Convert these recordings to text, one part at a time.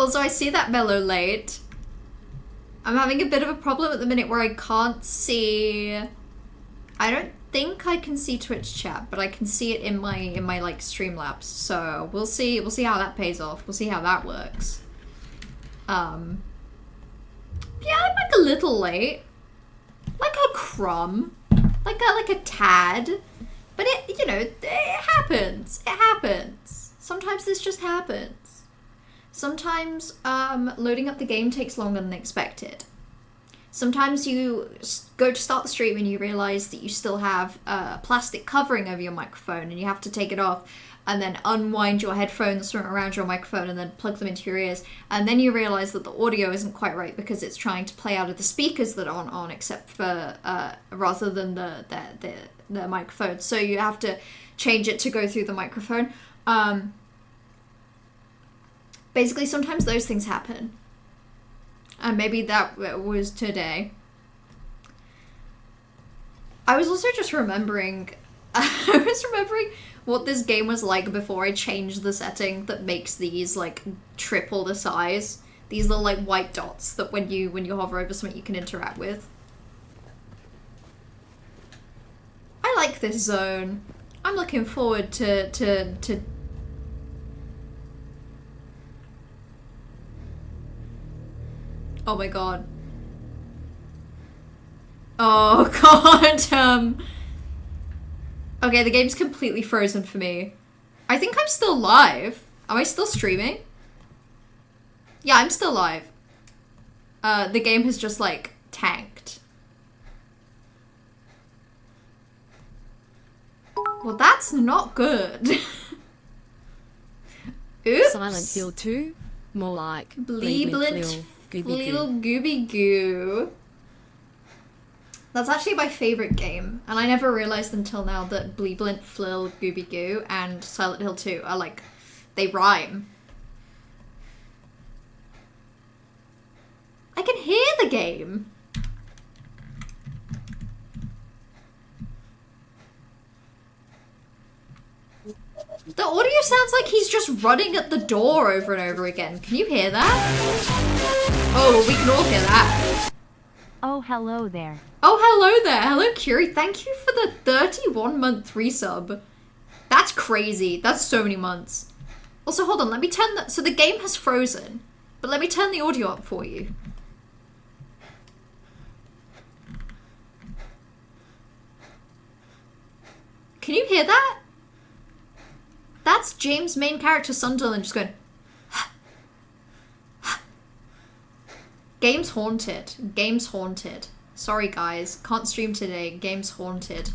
Also, I see that Mellow late. I'm having a bit of a problem at the minute where I can't see... I don't think I can see Twitch chat, but I can see it in my like Streamlabs. So we'll see how that pays off. We'll see how that works. Yeah, I'm like a little late. Like a crumb. Like a tad. But it, you know, it happens. It happens. Sometimes this just happens. Sometimes loading up the game takes longer than expected. Sometimes you go to start the stream and you realize that you still have a plastic covering over your microphone and you have to take it off and then unwind your headphones from around your microphone and then plug them into your ears. And then you realize that the audio isn't quite right because it's trying to play out of the speakers that aren't on except for, rather than the microphone. So you have to change it to go through the microphone. Basically, sometimes those things happen. And maybe that was today. I was also just remembering... I was remembering what this game was like before I changed the setting that makes these, like, triple the size. These little, like, white dots that when you hover over something you can interact with. I like this zone. I'm looking forward to oh my god. Oh god, okay, the game's completely frozen for me. I think I'm still live. Am I still streaming? Yeah, I'm still live. The game has just, like, tanked. Well, that's not good. Oops. Silent Hill 2? More like Bleeblint Little Gooby Goo. That's actually my favourite game, and I never realised until now that Bleeblint Flil Gooby Goo and Silent Hill 2 are like, they rhyme. I can hear the game. The audio sounds like he's just running at the door over and over again. Can you hear that? Oh, well, we can all hear that. Oh, hello there. Oh, hello there. Hello, Curie. Thank you for the 31-month resub. That's crazy. That's so many months. Also, hold on. Let me turn the... So the game has frozen, but let me turn the audio up for you. Can you hear that? That's James' main character, Sunderland, just going... Game's haunted. Game's haunted. Sorry, guys. Can't stream today. Game's haunted.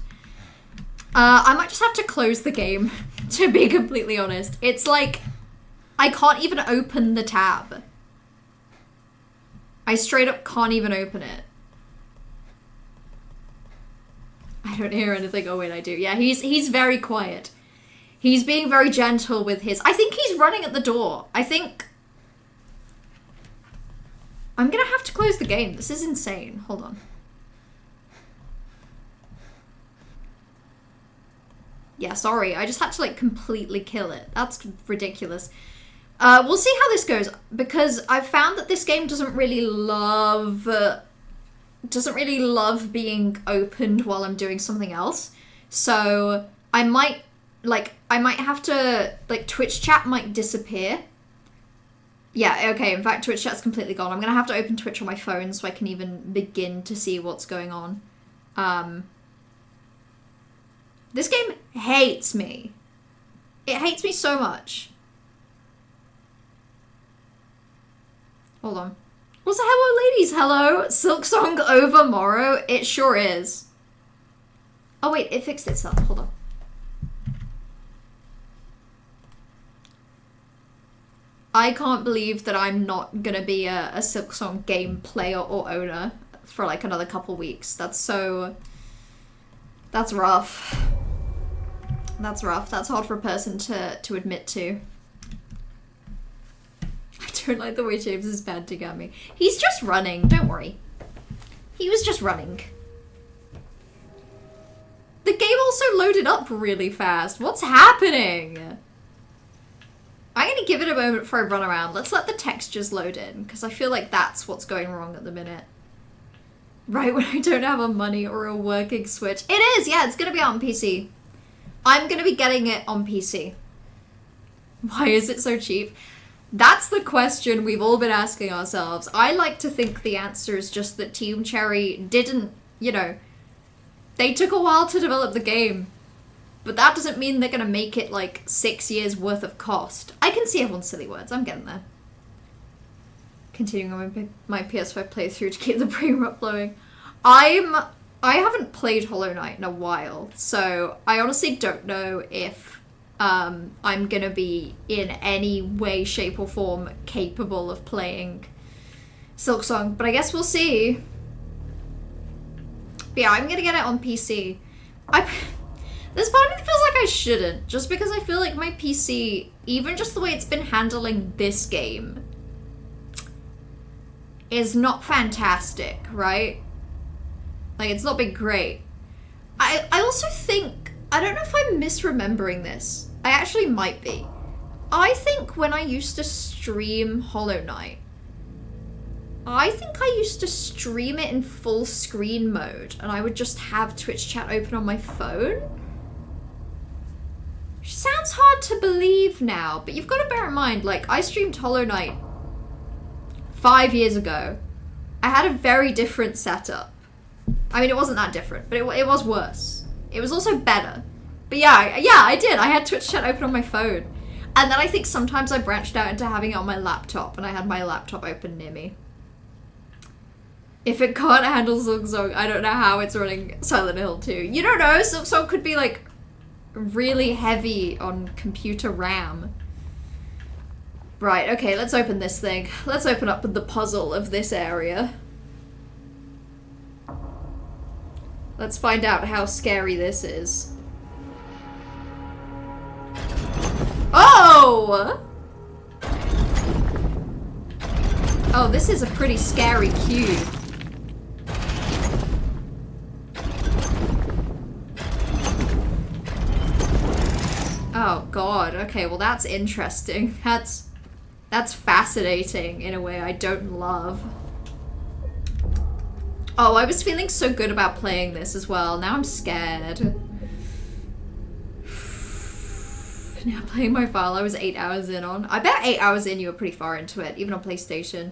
I might just have to close the game, to be completely honest. It's like... I can't even open the tab. I straight up can't even open it. I don't hear anything. Oh, wait, I do. Yeah, he's very quiet. He's being very gentle with his... I think he's running at the door. I think... I'm gonna have to close the game. This is insane. Hold on. Yeah, sorry. I just had to, like, completely kill it. That's ridiculous. We'll see how this goes, because I've found that this game doesn't really love being opened while I'm doing something else. So I might have to, like, Twitch chat might disappear. Yeah, okay, in fact, Twitch chat's completely gone. I'm gonna have to open Twitch on my phone so I can even begin to see what's going on. This game hates me. It hates me so much. Hold on. What's the hello, ladies? Hello? Silksong over Morrow? It sure is. Oh, wait, it fixed itself. Hold on. I can't believe that I'm not gonna be a Silksong game player or owner for like another couple weeks. That's rough. That's rough. That's hard for a person to admit to. I don't like the way James is panting at me. He's just running, don't worry. He was just running. The game also loaded up really fast. What's happening? I'm gonna me give it a moment before I run around. Let's let the textures load in, because I feel like that's what's going wrong at the minute. Right when I don't have a money or a working Switch. It is, yeah, it's gonna be out on PC. I'm gonna be getting it on PC. Why is it so cheap? That's the question we've all been asking ourselves. I like to think the answer is just that Team Cherry didn't, you know, they took a while to develop the game. But that doesn't mean they're gonna make it like 6 years worth of cost. I can see everyone's silly words, I'm getting there. Continuing on my PS5 playthrough to keep the brain rot flowing. I haven't played Hollow Knight in a while, so I honestly don't know if I'm gonna be in any way, shape, or form capable of playing Silksong, but I guess we'll see. But yeah, I'm gonna get it on PC. This part of me feels like I shouldn't, just because I feel like my PC, even just the way it's been handling this game, is not fantastic, right? Like, it's not been great. I also think, I don't know if I'm misremembering this. I actually might be. I think when I used to stream Hollow Knight, I think I used to stream it in full screen mode, and I would just have Twitch chat open on my phone. Which sounds hard to believe now, but you've got to bear in mind, like, I streamed Hollow Knight 5 years ago. I had a very different setup. I mean, it wasn't that different, but it was worse. It was also better. But yeah, I did. I had Twitch chat open on my phone. And then I think sometimes I branched out into having it on my laptop, and I had my laptop open near me. If it can't handle Silksong, I don't know how it's running Silent Hill 2. You don't know, Silksong could be like really heavy on computer RAM. Right, okay, let's open this thing. Let's open up the puzzle of this area. Let's find out how scary this is. Oh! Oh, this is a pretty scary cube. Oh god, okay, well that's interesting. That's fascinating in a way I don't love. Oh, I was feeling so good about playing this as well. Now I'm scared. Now playing my file I was 8 hours in on. I bet 8 hours in you were pretty far into it, even on PlayStation.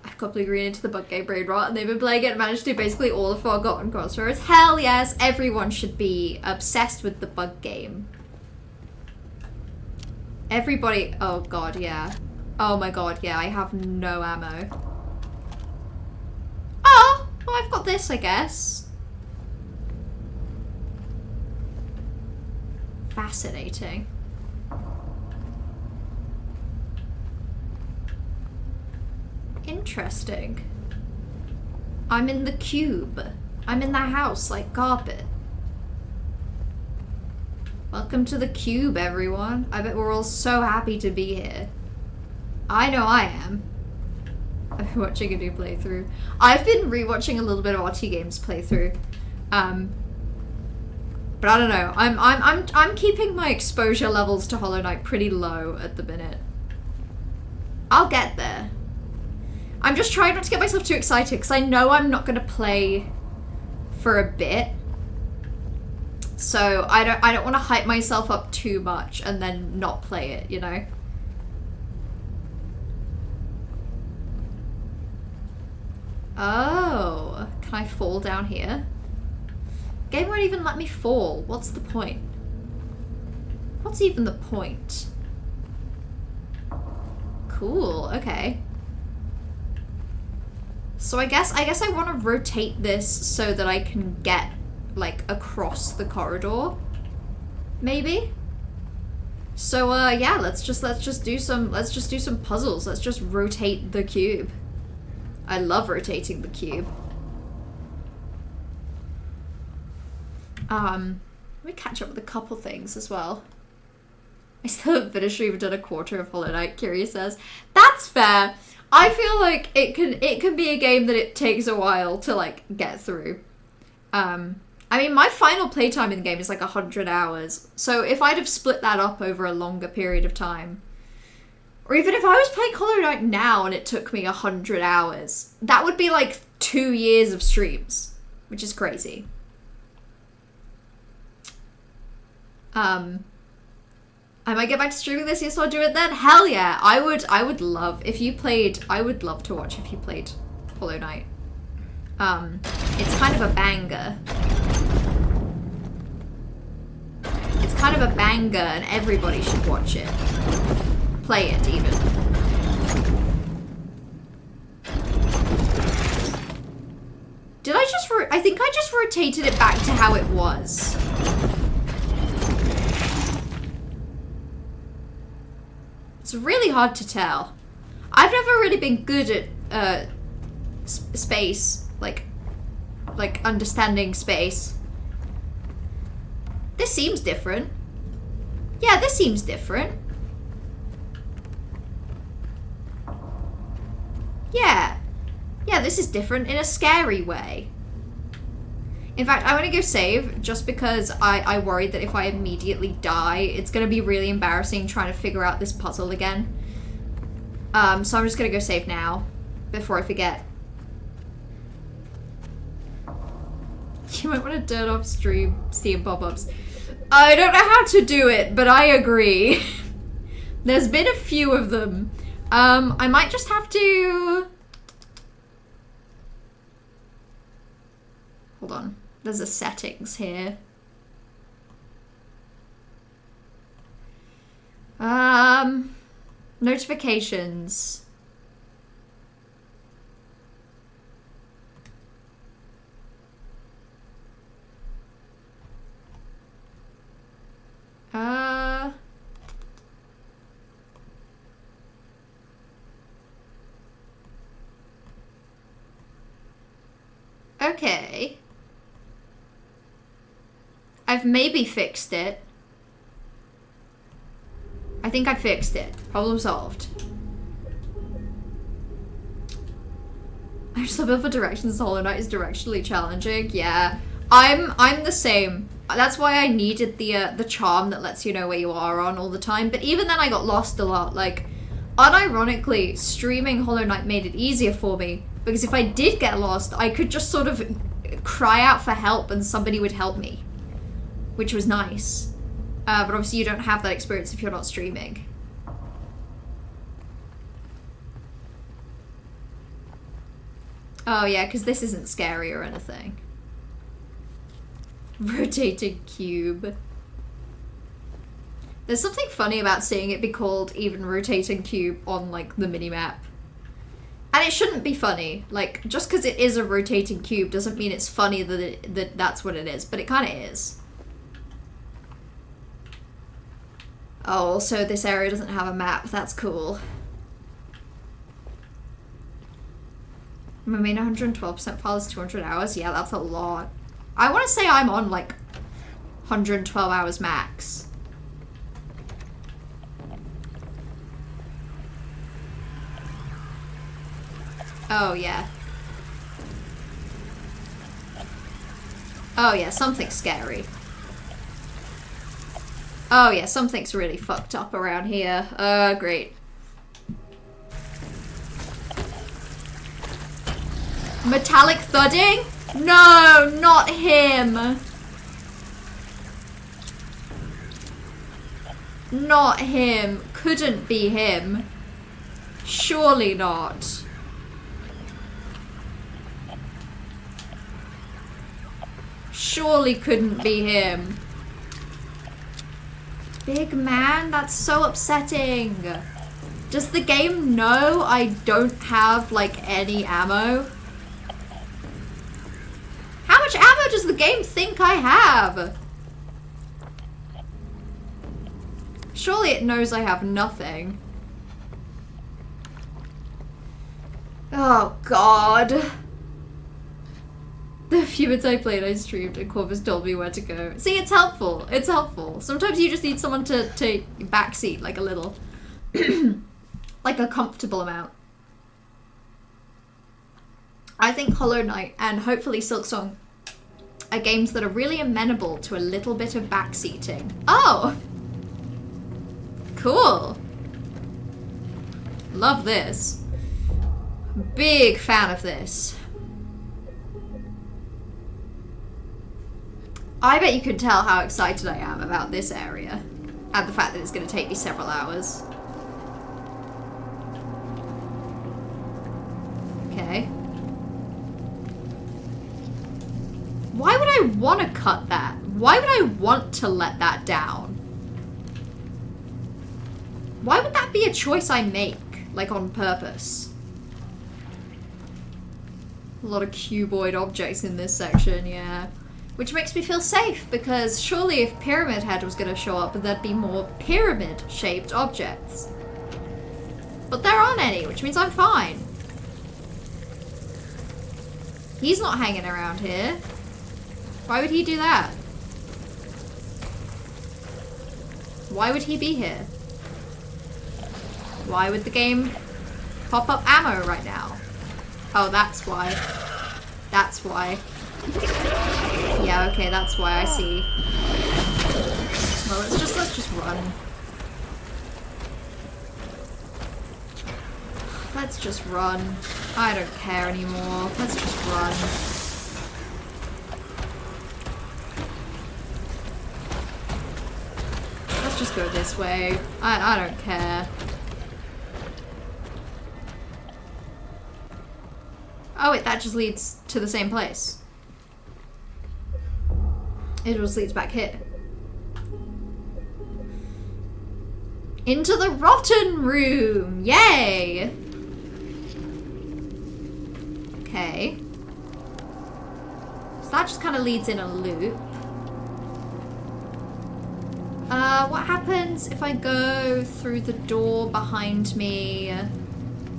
I've got Blue Green into the bug game Brain Rot, and they've been playing it and managed to do basically all the Forgotten Crossroads. Hell yes, everyone should be obsessed with the bug game. Everybody, oh god, yeah. Oh my god, yeah, I have no ammo. Oh, well I've got this, I guess. Fascinating. Interesting. I'm in the cube. I'm in that house like carpet. Welcome to the cube, everyone. I bet we're all so happy to be here. I know I am. I've been watching a new playthrough. I've been rewatching a little bit of RT Games playthrough. But I don't know. I'm keeping my exposure levels to Hollow Knight pretty low at the minute. I'll get there. I'm just trying not to get myself too excited because I know I'm not gonna play for a bit. So I don't want to hype myself up too much and then not play it, you know? Oh, can I fall down here? Game won't even let me fall. What's the point? What's even the point? Cool, okay. So I guess I want to rotate this so that I can get like across the corridor. Maybe? So yeah, let's just do some puzzles. Let's just rotate the cube. I love rotating the cube. Let me catch up with a couple things as well. I still haven't finished or even done a quarter of Hollow Knight, Curious says. That's fair. I feel like it can be a game that it takes a while to like get through. I mean, my final playtime in the game is like 100 hours. So if I'd have split that up over a longer period of time, or even if I was playing Hollow Knight now and it took me 100 hours, that would be like 2 years of streams, which is crazy. I might get back to streaming this year, so I'll do it then. Hell yeah, I would love, if you played, I would love to watch if you played Hollow Knight. It's kind of a banger. It's kind of a banger and everybody should watch it. Play it, even. Did I just, I think I just rotated it back to how it was. It's really hard to tell. I've never really been good at space, like understanding space. This seems different. Yeah, this seems different. Yeah. Yeah, this is different in a scary way. In fact, I want to go save just because I worried that if I immediately die, it's going to be really embarrassing trying to figure out this puzzle again. So I'm just going to go save now before I forget. You might want to turn off Steam pop-ups. I don't know how to do it, but I agree. There's been a few of them. I might just have to... Hold on. There's a settings here. Notifications. Okay. I've maybe fixed it. I think I fixed it. Problem solved. I just love for directions. Hollow Knight is directionally challenging. Yeah, I'm the same. That's why I needed the charm that lets you know where you are on all the time. But even then, I got lost a lot. Like, unironically, streaming Hollow Knight made it easier for me because if I did get lost, I could just sort of cry out for help and somebody would help me, which was nice. But obviously, you don't have that experience if you're not streaming. Oh yeah, because this isn't scary or anything. Rotating cube. There's something funny about seeing it be called even rotating cube on like the minimap. And it shouldn't be funny. Like, just because it is a rotating cube doesn't mean it's funny that that's what it is, but it kind of is. Oh, also this area doesn't have a map. That's cool. My main 112% file is 200 hours. Yeah, that's a lot. I want to say I'm on like 112 hours max. Oh, yeah. Oh, yeah, something's scary. Oh, yeah, something's really fucked up around here. Great. Metallic thudding? No, not him. Not him. Couldn't be him. Surely not. Surely couldn't be him. Big man, that's so upsetting. Does the game know I don't have, like, any ammo? How much ammo does the game think I have? Surely it knows I have nothing. Oh, God. The few bits I played, I streamed, and Corvus told me where to go. See, it's helpful. It's helpful. Sometimes you just need someone to take backseat, like a little. Like a comfortable amount. I think Hollow Knight and hopefully Silksong, are games that are really amenable to a little bit of backseating. Oh! Cool. Love this. Big fan of this. I bet you can tell how excited I am about this area. And the fact that it's going to take me several hours. Okay. Why would I want to cut that? Why would I want to let that down? Why would that be a choice I make? Like on purpose? A lot of cuboid objects in this section, yeah. Which makes me feel safe, because surely if Pyramid Head was going to show up, there'd be more pyramid-shaped objects. But there aren't any, which means I'm fine. He's not hanging around here. Why would he do that? Why would he be here? Why would the game pop up ammo right now? Oh, that's why. That's why. Yeah, okay, that's why, I see. Well, let's just run. Let's just run. I don't care anymore. Let's just run. Let's just go this way. I don't care. Oh wait, that just leads to the same place. It just leads back here. Into the rotten room! Yay! Okay. So that just kind of leads in a loop. What happens if I go through the door behind me,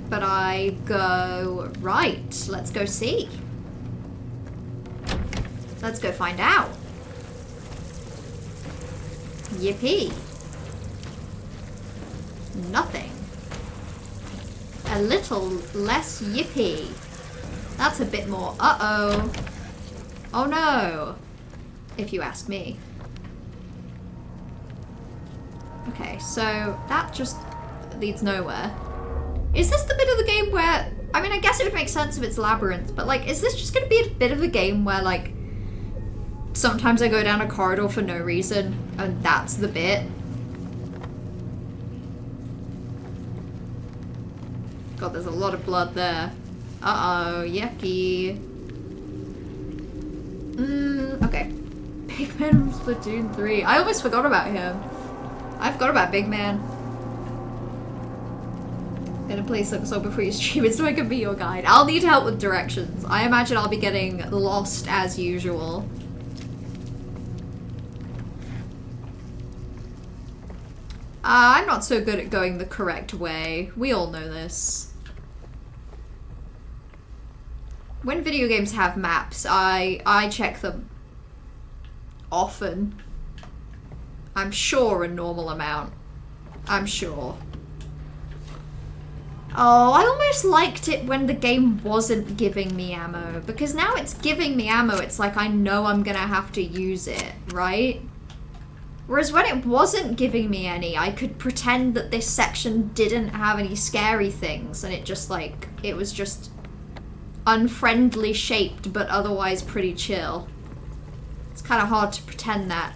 but I go right? Let's go see. Let's go find out. Yippee. Nothing. A little less yippee. That's a bit more uh-oh. Oh no. If you ask me. Okay, so that just leads nowhere. Is this the bit of the game where... I mean, I guess it would make sense if it's Labyrinth, but like, is this just gonna be a bit of a game where like... sometimes I go down a corridor for no reason, and that's the bit? God, there's a lot of blood there. Uh-oh, yucky. Okay. Big Man from Splatoon 3. I almost forgot about him. I forgot about Big Man. Gonna play some song before you stream it so I can be your guide. I'll need help with directions. I imagine I'll be getting lost as usual. I'm not so good at going the correct way. We all know this. When video games have maps, I check them often. I'm sure a normal amount. I'm sure. Oh, I almost liked it when the game wasn't giving me ammo, because now it's giving me ammo, it's like I know I'm gonna have to use it, right? Whereas when it wasn't giving me any, I could pretend that this section didn't have any scary things, and it just like, it was just unfriendly shaped, but otherwise pretty chill. It's kind of hard to pretend that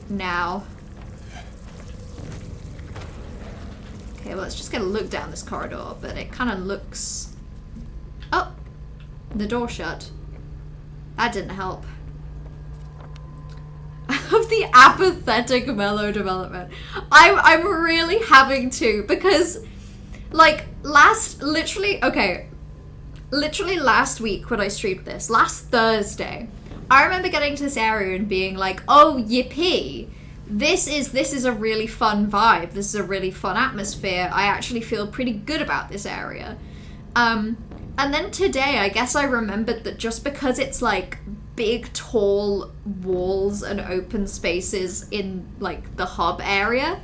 now. Okay, well, it's just gonna look down this corridor, but it kind of looks... Oh! The door shut. That didn't help. Of the apathetic mellow development. I'm really having to, because like literally last week when I streamed this, last Thursday, I remember getting to this area and being like, oh yippee, this is a really fun vibe, this is a really fun atmosphere, I actually feel pretty good about this area. And then today I guess I remembered that just because it's like big tall walls and open spaces in like the hub area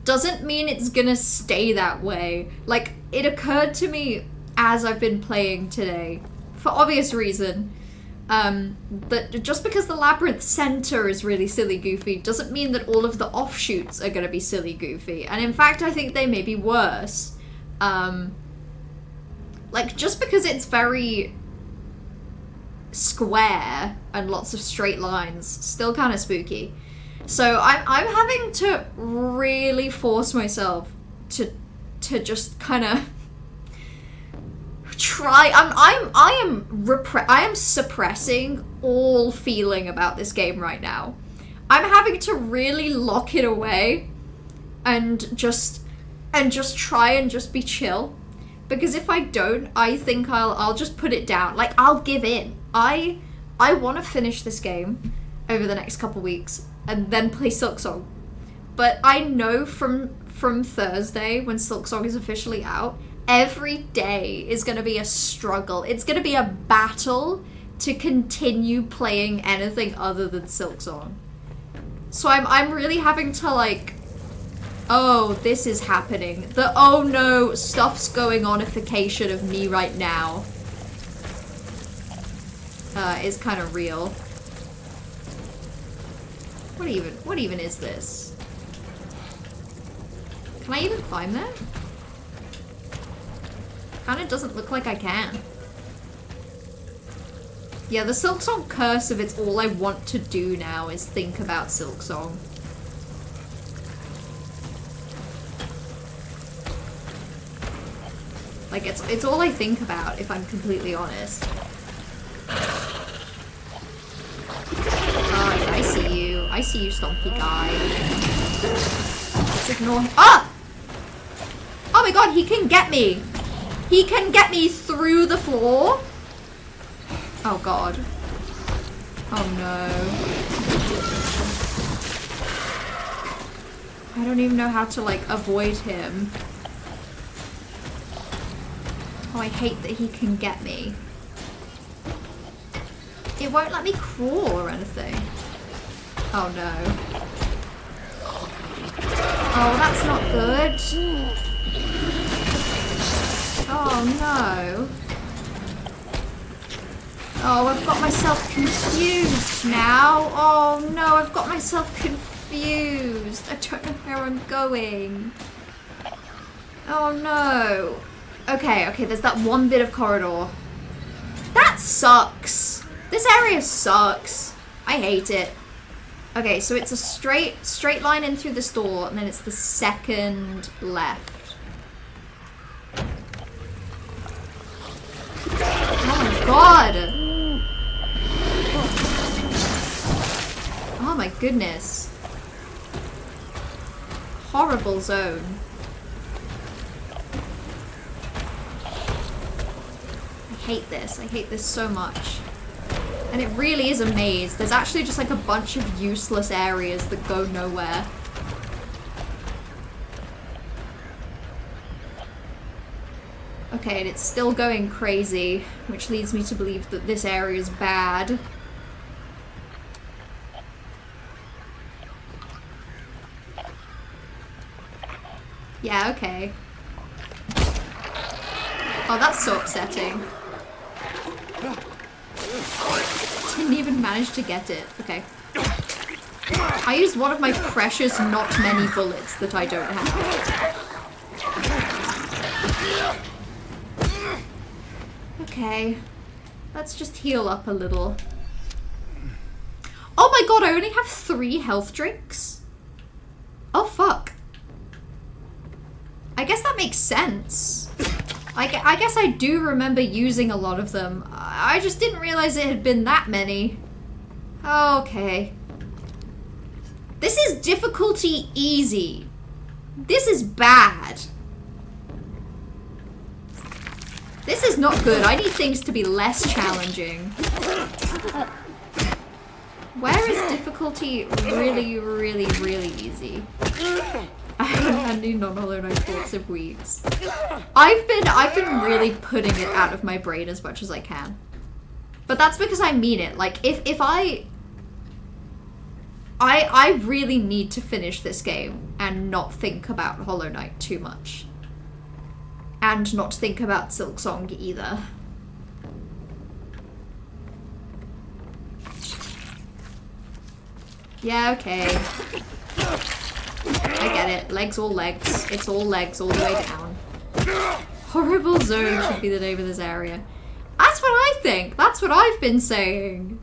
doesn't mean it's gonna stay that way. Like, it occurred to me as I've been playing today, for obvious reason, That just because the labyrinth center is really silly goofy doesn't mean that all of the offshoots are going to be silly goofy. And in fact, I think they may be worse. Like, just because it's very square and lots of straight lines, still kind of spooky. So I'm having to really force myself to just kind of try. I am suppressing all feeling about this game right now. I'm having to really lock it away and just try and just be chill, because if I don't, I think I'll just put it down. Like, I'll give in. I want to finish this game over the next couple weeks and then play Silksong. But I know from Thursday, when Silksong is officially out, every day is going to be a struggle. It's going to be a battle to continue playing anything other than Silksong. So I'm really having to, like, oh, this is happening. The oh no, stuff's going on-ification of me right now is kind of real. What even is this? Can I even climb there? Kinda doesn't look like I can. Yeah, the Silksong curse of it's all I want to do now is think about Silksong. Like, it's all I think about, if I'm completely honest. Oh, yeah, I see you. I see you, Stonky guy. Let's ignore him. Ah! Oh my god, he can get me! He can get me through the floor? Oh god. Oh no. I don't even know how to, like, avoid him. Oh, I hate that he can get me. It won't let me crawl or anything. Oh no. Oh, that's not good. Oh no. Oh, I've got myself confused now. Oh no, I've got myself confused. I don't know where I'm going. Oh no. Okay, there's that one bit of corridor. That sucks. This area sucks. I hate it. Okay, so it's a straight line in through this door, and then it's the second left. Oh my god! Oh my goodness. Horrible zone. I hate this. I hate this so much. And it really is a maze. There's actually just like a bunch of useless areas that go nowhere. Okay, and it's still going crazy, which leads me to believe that this area is bad. Yeah, okay. Oh, that's so upsetting. Didn't even manage to get it. Okay. I used one of my precious not many bullets that I don't have. Okay. Let's just heal up a little. Oh my god, I only have 3 health drinks? Oh fuck. I guess that makes sense. I guess I do remember using a lot of them. I just didn't realize it had been that many. Okay. This is difficulty easy. This is bad. This is not good. I need things to be less challenging. Where is difficulty really, really, really easy? I haven't had any non-Hollow Knight thoughts in weeks. I've been really putting it out of my brain as much as I can. But that's because I mean it. Like, if I really need to finish this game and not think about Hollow Knight too much. And not think about Silksong either. Yeah, okay. I get it. Legs all legs. It's all legs all the way down. Horrible Zone should be the name of this area. That's what I think. That's what I've been saying.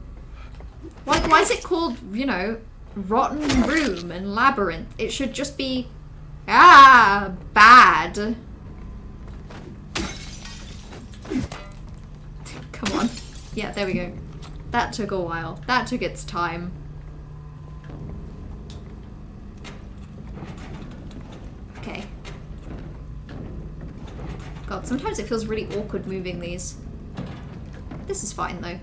Like, why is it called, you know, Rotten Room and Labyrinth? It should just be, bad. Come on. Yeah, there we go. That took a while. That took its time. Okay. God, sometimes it feels really awkward moving these. This is fine, though.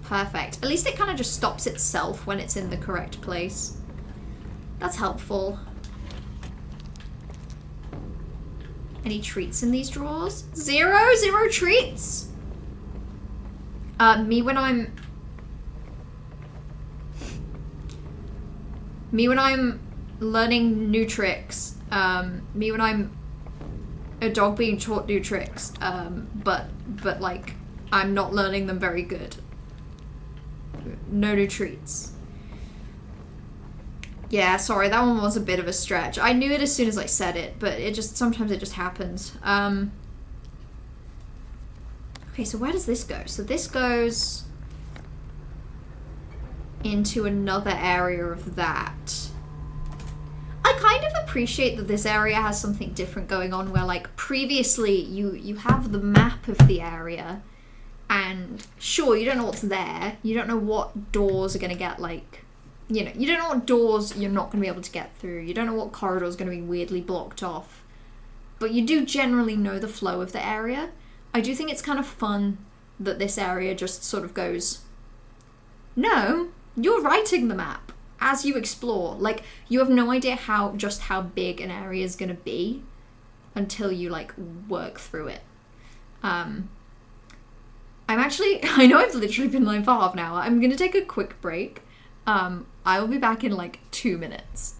Perfect. At least it kind of just stops itself when it's in the correct place. That's helpful. Any treats in these drawers? Zero? Zero treats? Me when I'm learning new tricks. Me when I'm a dog being taught new tricks. But like, I'm not learning them very good. No new treats. Yeah, sorry, that one was a bit of a stretch. I knew it as soon as I said it, but sometimes it just happens. Okay, so where does this go? So this goes into another area of that. I kind of appreciate that this area has something different going on where, like, previously you have the map of the area, and sure, you don't know what's there. You don't know what doors are going to get, like, you know, you don't know what doors you're not going to be able to get through. You don't know what corridor's going to be weirdly blocked off. But you do generally know the flow of the area. I do think it's kind of fun that this area just sort of goes, no, you're writing the map as you explore. Like, you have no idea how big an area is going to be until you, like, work through it. I know I've literally been live for half an hour. I'm going to take a quick break. I will be back in like 2 minutes.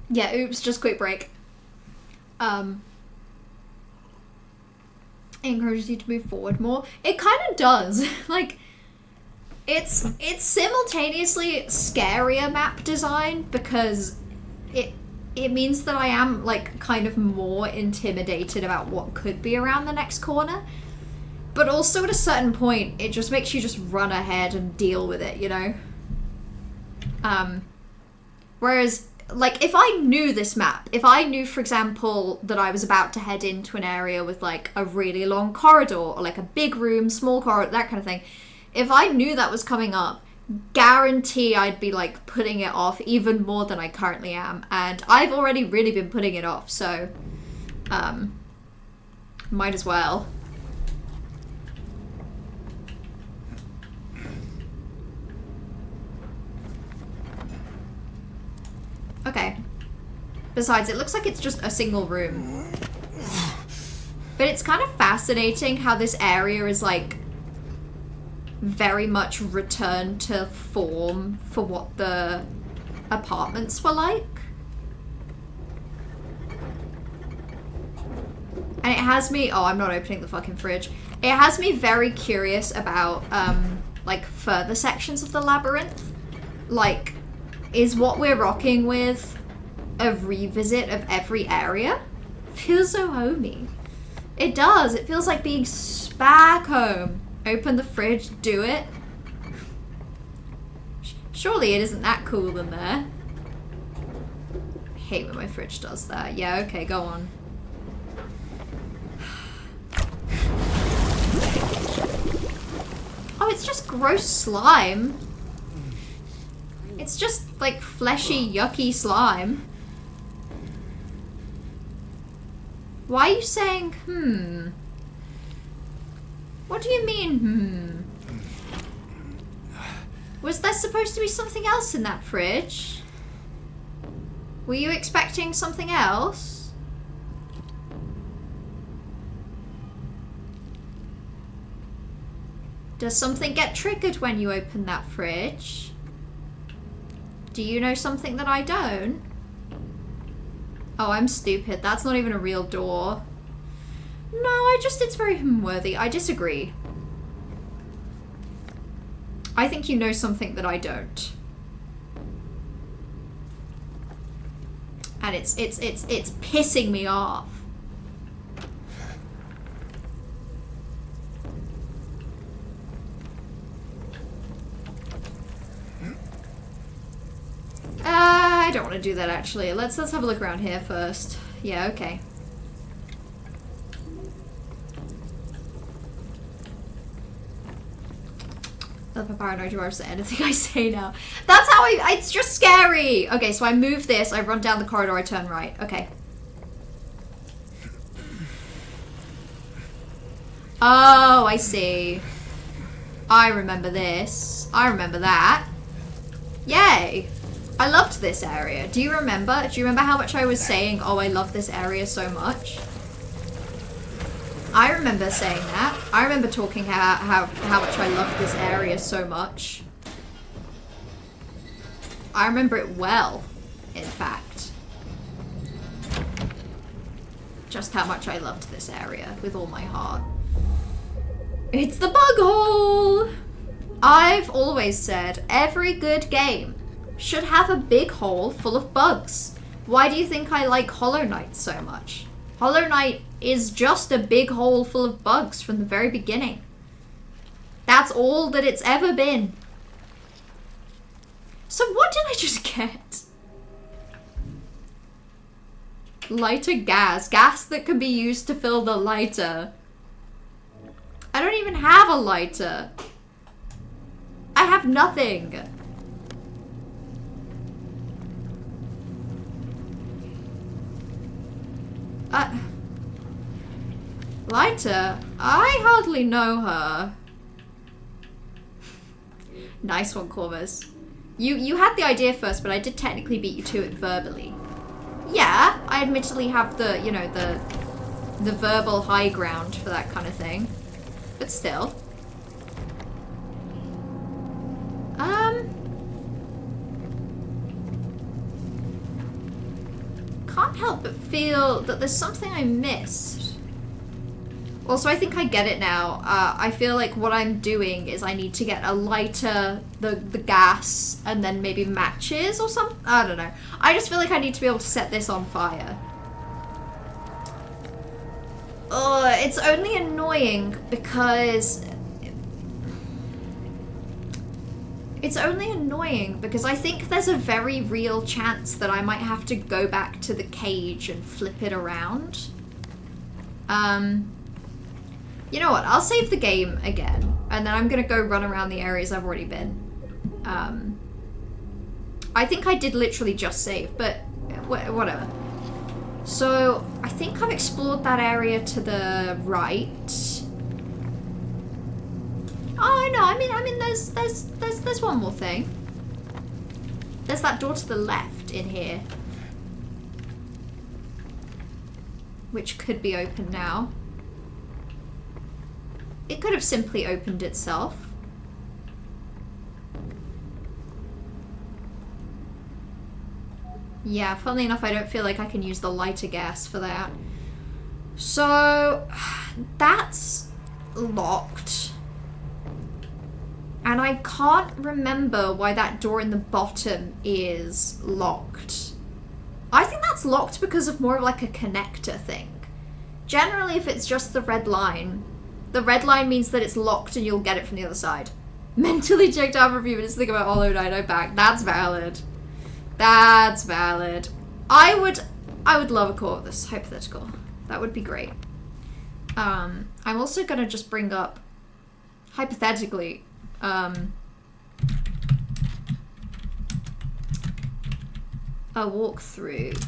Yeah, oops, just quick break. It encourages you to move forward more. It kind of does. Like, it's simultaneously scarier map design because it means that I am, like, kind of more intimidated about what could be around the next corner. But also at a certain point, it just makes you just run ahead and deal with it, you know? Whereas, like, if I knew this map, if I knew, for example, that I was about to head into an area with, like, a really long corridor, or, like, a big room, small corridor, that kind of thing, if I knew that was coming up, guarantee I'd be, like, putting it off even more than I currently am. And I've already really been putting it off, so, might as well. Okay. Besides, it looks like it's just a single room. But it's kind of fascinating how this area is, like, very much returned to form for what the apartments were like. And it has me... Oh, I'm not opening the fucking fridge. It has me very curious about, like, further sections of the labyrinth. Like, is what we're rocking with a revisit of every area? Feels so homey. It does. It feels like being back home. Open the fridge, do it. Surely it isn't that cool in there. I hate when my fridge does that. Yeah, okay, go on. Oh, it's just gross slime. It's just, like, fleshy, yucky slime. Why are you saying, What do you mean, Was there supposed to be something else in that fridge? Were you expecting something else? Does something get triggered when you open that fridge? Do you know something that I don't? Oh, I'm stupid. That's not even a real door. No, it's very worthy. I disagree. I think you know something that I don't. And it's pissing me off. I don't want to do that actually. Let's have a look around here first. Yeah, okay. I'm paranoid you are saying anything I say now. That's how it's just scary. Okay, so I move this, I run down the corridor, I turn right. Okay. Oh, I see. I remember this. I remember that. Yay. I loved this area. Do you remember? Do you remember how much I was saying, oh, I love this area so much? I remember saying that. I remember talking how much I loved this area so much. I remember it well, in fact. Just how much I loved this area with all my heart. It's the bug hole! I've always said every good game should have a big hole full of bugs. Why do you think I like Hollow Knight so much? Hollow Knight is just a big hole full of bugs from the very beginning. That's all that it's ever been. So what did I just get? Lighter gas. Gas that could be used to fill the lighter. I don't even have a lighter. I have nothing. Lighter? I hardly know her. Nice one, Corvus. You had the idea first, but I did technically beat you to it verbally. Yeah, I admittedly have the, you know, the verbal high ground for that kind of thing. But still. help but feel that there's something I missed. Also, I think I get it now. I feel like what I'm doing is I need to get a lighter, the gas, and then maybe matches or something. I don't know. I just feel like I need to be able to set this on fire. It's only annoying because... It's only annoying because I think there's a very real chance that I might have to go back to the cage and flip it around. You know what? I'll save the game again, and then I'm gonna go run around the areas I've already been. I think I did literally just save, but whatever. So I think I've explored that area to the right. Oh no! I mean, there's one more thing. There's that door to the left in here, which could be open now. It could have simply opened itself. Yeah, funnily enough, I don't feel like I can use the lighter gas for that. So, that's locked. And I can't remember why that door in the bottom is locked. I think that's locked because of more of like a connector thing. Generally, if it's just the red line means that it's locked and you'll get it from the other side. Mentally checked out for a few minutes to think about Hollow Knight, I'm back. That's valid. That's valid. I would love a core of this hypothetical. That would be great. I'm also gonna just bring up, hypothetically, a walkthrough.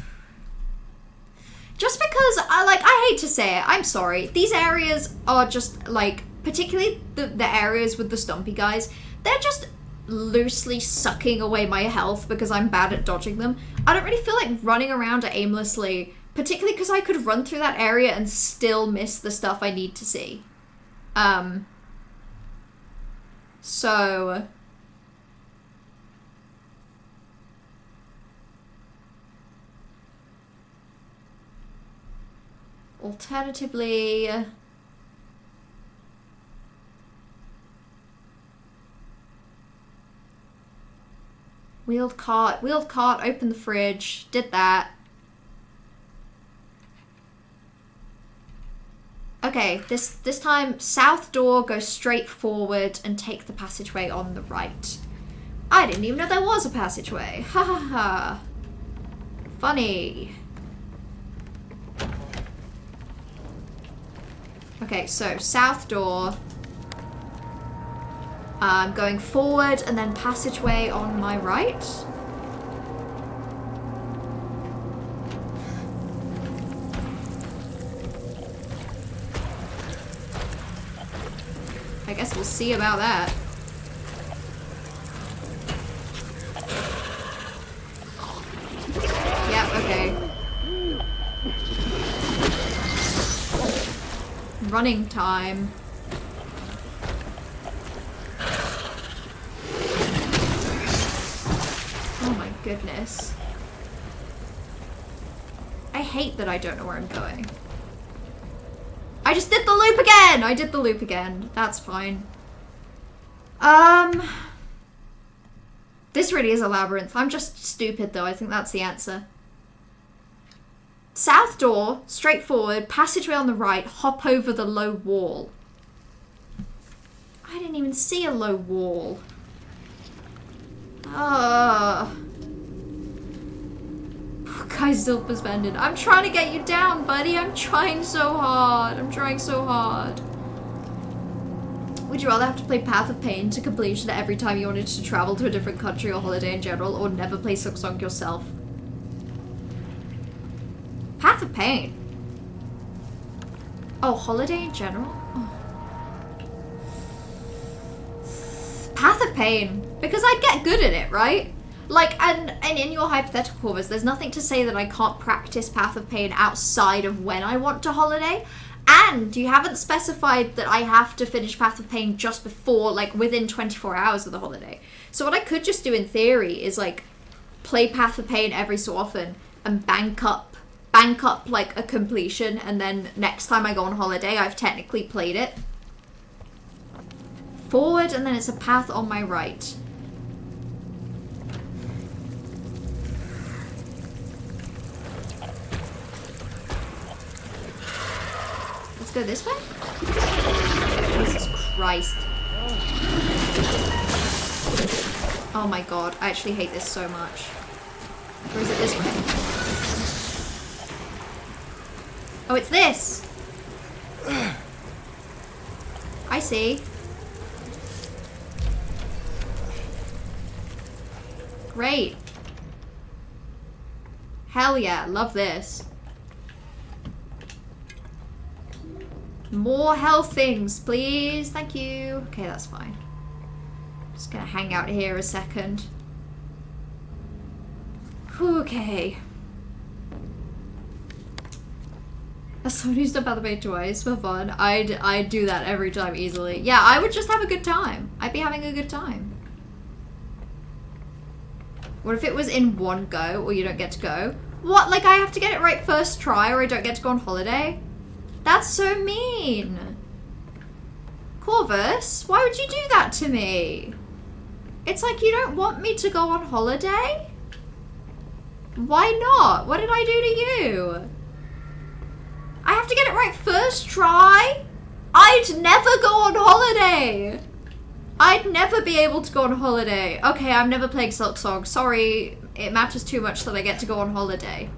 Just because, I hate to say it, I'm sorry. These areas are just, like, particularly the areas with the stumpy guys, they're just loosely sucking away my health because I'm bad at dodging them. I don't really feel like running around aimlessly, particularly because I could run through that area and still miss the stuff I need to see. So... Alternatively... Wheeled cart, open the fridge, did that. Okay, this time, south door, go straight forward and take the passageway on the right. I didn't even know there was a passageway. Ha ha ha. Funny. Okay, so south door. I'm going forward and then passageway on my right. I guess we'll see about that. Yep, okay. Running time. Oh my goodness. I hate that I don't know where I'm going. I just did the loop again! I did the loop again. That's fine. This really is a labyrinth. I'm just stupid though. I think that's the answer. South door, straight forward, passageway on the right, hop over the low wall. I didn't even see a low wall. Guy's still suspended. I'm trying to get you down, buddy. I'm trying so hard. I'm trying so hard. Would you rather have to play Path of Pain to completion every time you wanted to travel to a different country or holiday in general, or never play Silksong yourself? Path of Pain. Oh, holiday in general? Oh. Path of Pain. Because I'd get good at it, right? Like, and in your hypothetical Corvus, there's nothing to say that I can't practice Path of Pain outside of when I want to holiday. And you haven't specified that I have to finish Path of Pain just before, like, within 24 hours of the holiday. So what I could just do in theory is, like, play Path of Pain every so often and bank up bank up like a completion, and then next time I go on holiday, I've technically played it. Forward, and then it's a path on my right. Let's go this way? Jesus Christ. Oh my god, I actually hate this so much. Or is it this way? Oh, it's this! I see. Great. Hell yeah, love this. More health things, please. Thank you. Okay, that's fine. Just gonna hang out here a second. Okay. As someone who's done Path of Pain twice for fun, I'd do that every time easily. Yeah, I would just have a good time. I'd be having a good time. What if it was in one go, or you don't get to go? What, like I have to get it right first try, or I don't get to go on holiday? That's so mean. Corvus, why would you do that to me? It's like you don't want me to go on holiday? Why not? What did I do to you? I have to get it right first try? I'd never go on holiday. I'd never be able to go on holiday. Okay, I'm never playing Silksong. Sorry, it matters too much that I get to go on holiday.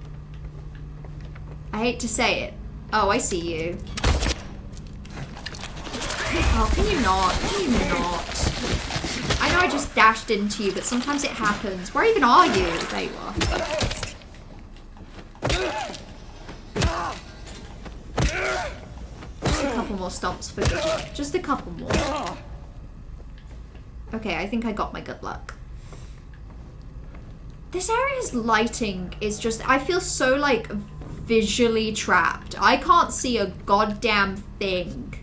I hate to say it. Oh, I see you. Oh, can you not? Can you not? I know I just dashed into you, but sometimes it happens. Where even are you? There you are. Just a couple more stomps for good luck. Just a couple more. Okay, I think I got my good luck. This area's lighting is just... I feel so, like, visually trapped. I can't see a goddamn thing.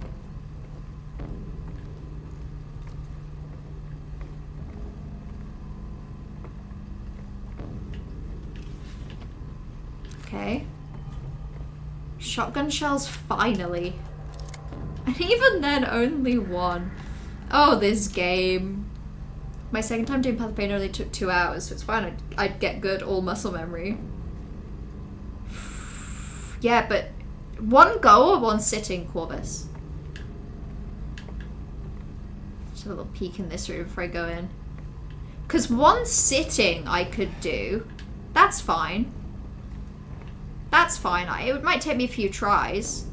Okay. Shotgun shells, finally. And even then, only one. Oh, this game. My second time doing Path of Pain only took 2 hours, so it's fine. I'd get good all muscle memory. Yeah, but one go or one sitting, Corvus? Just have a little peek in this room before I go in. Because one sitting I could do. That's fine. That's fine. It might take me a few tries.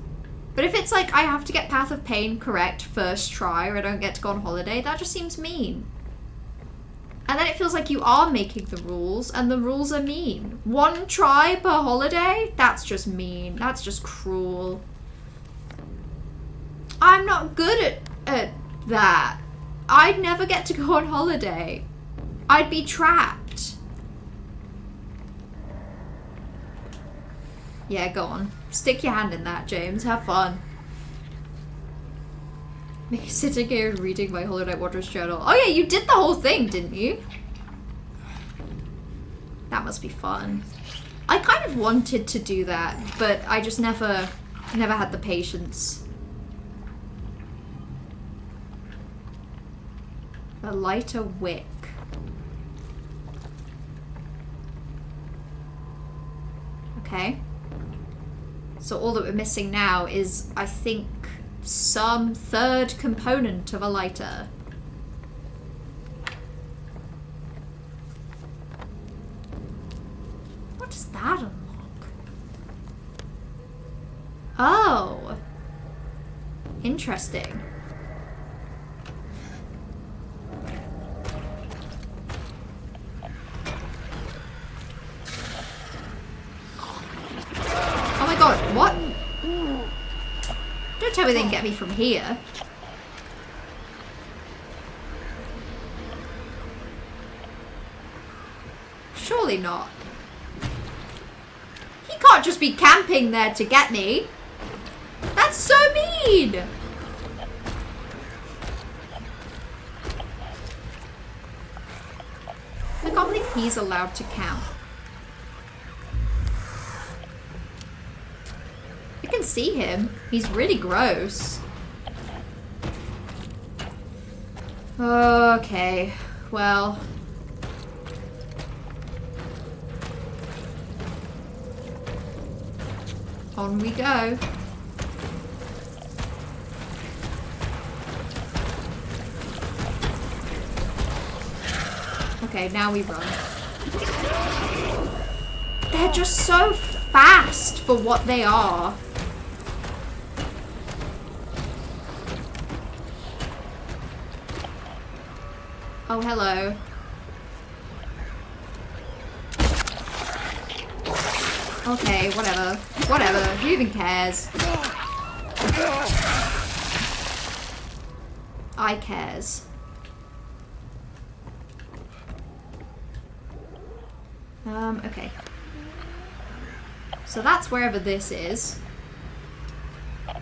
But if it's like I have to get Path of Pain correct first try or I don't get to go on holiday, that just seems mean. And then it feels like you are making the rules and the rules are mean. 1 try per holiday? That's just mean. That's just cruel. I'm not good at that. I'd never get to go on holiday. I'd be trapped. Yeah, go on. Stick your hand in that, James. Have fun. Me sitting here and reading my Hollow Knight Wanderer's journal. Oh yeah, you did the whole thing, didn't you? That must be fun. I kind of wanted to do that, but I just never had the patience. A lighter wick. Okay. So all that we're missing now is, I think, some third component of a lighter. What does that unlock? Oh. Interesting. Oh my god, what? Don't tell me they can get me from here. Surely not. He can't just be camping there to get me. That's so mean. I can't believe he's allowed to camp. see him. He's really gross. Okay, well. On we go. Okay, now we run. They're just so fast for what they are. Oh, hello. Okay, whatever. Whatever. Who even cares? I cares. Okay. So that's wherever this is. I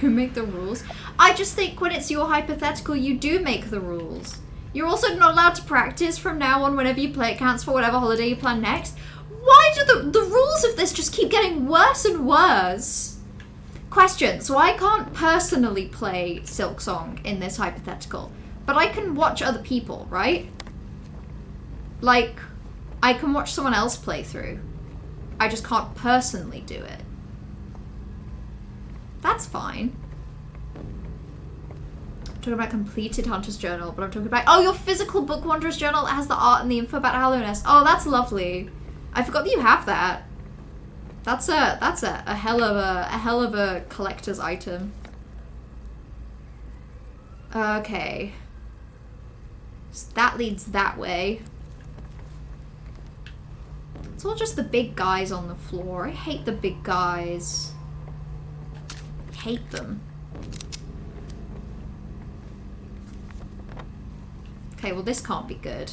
don't make the rules. I just think when it's your hypothetical, you do make the rules. You're also not allowed to practice from now on whenever you play. It counts for whatever holiday you plan next. Why do the rules of this just keep getting worse and worse? Question. So I can't personally play Silksong in this hypothetical, but I can watch other people, right? Like, I can watch someone else play through. I just can't personally do it. That's fine. I'm talking about completed Hunter's Journal, but I'm talking about... Oh, your physical book Wanderer's Journal has the art and the info about Hallownest. Oh, that's lovely. I forgot that you have that. That's a hell of a collector's item. Okay. So that leads that way. It's all just the big guys on the floor. I hate the big guys. Hate them. Okay, well this can't be good.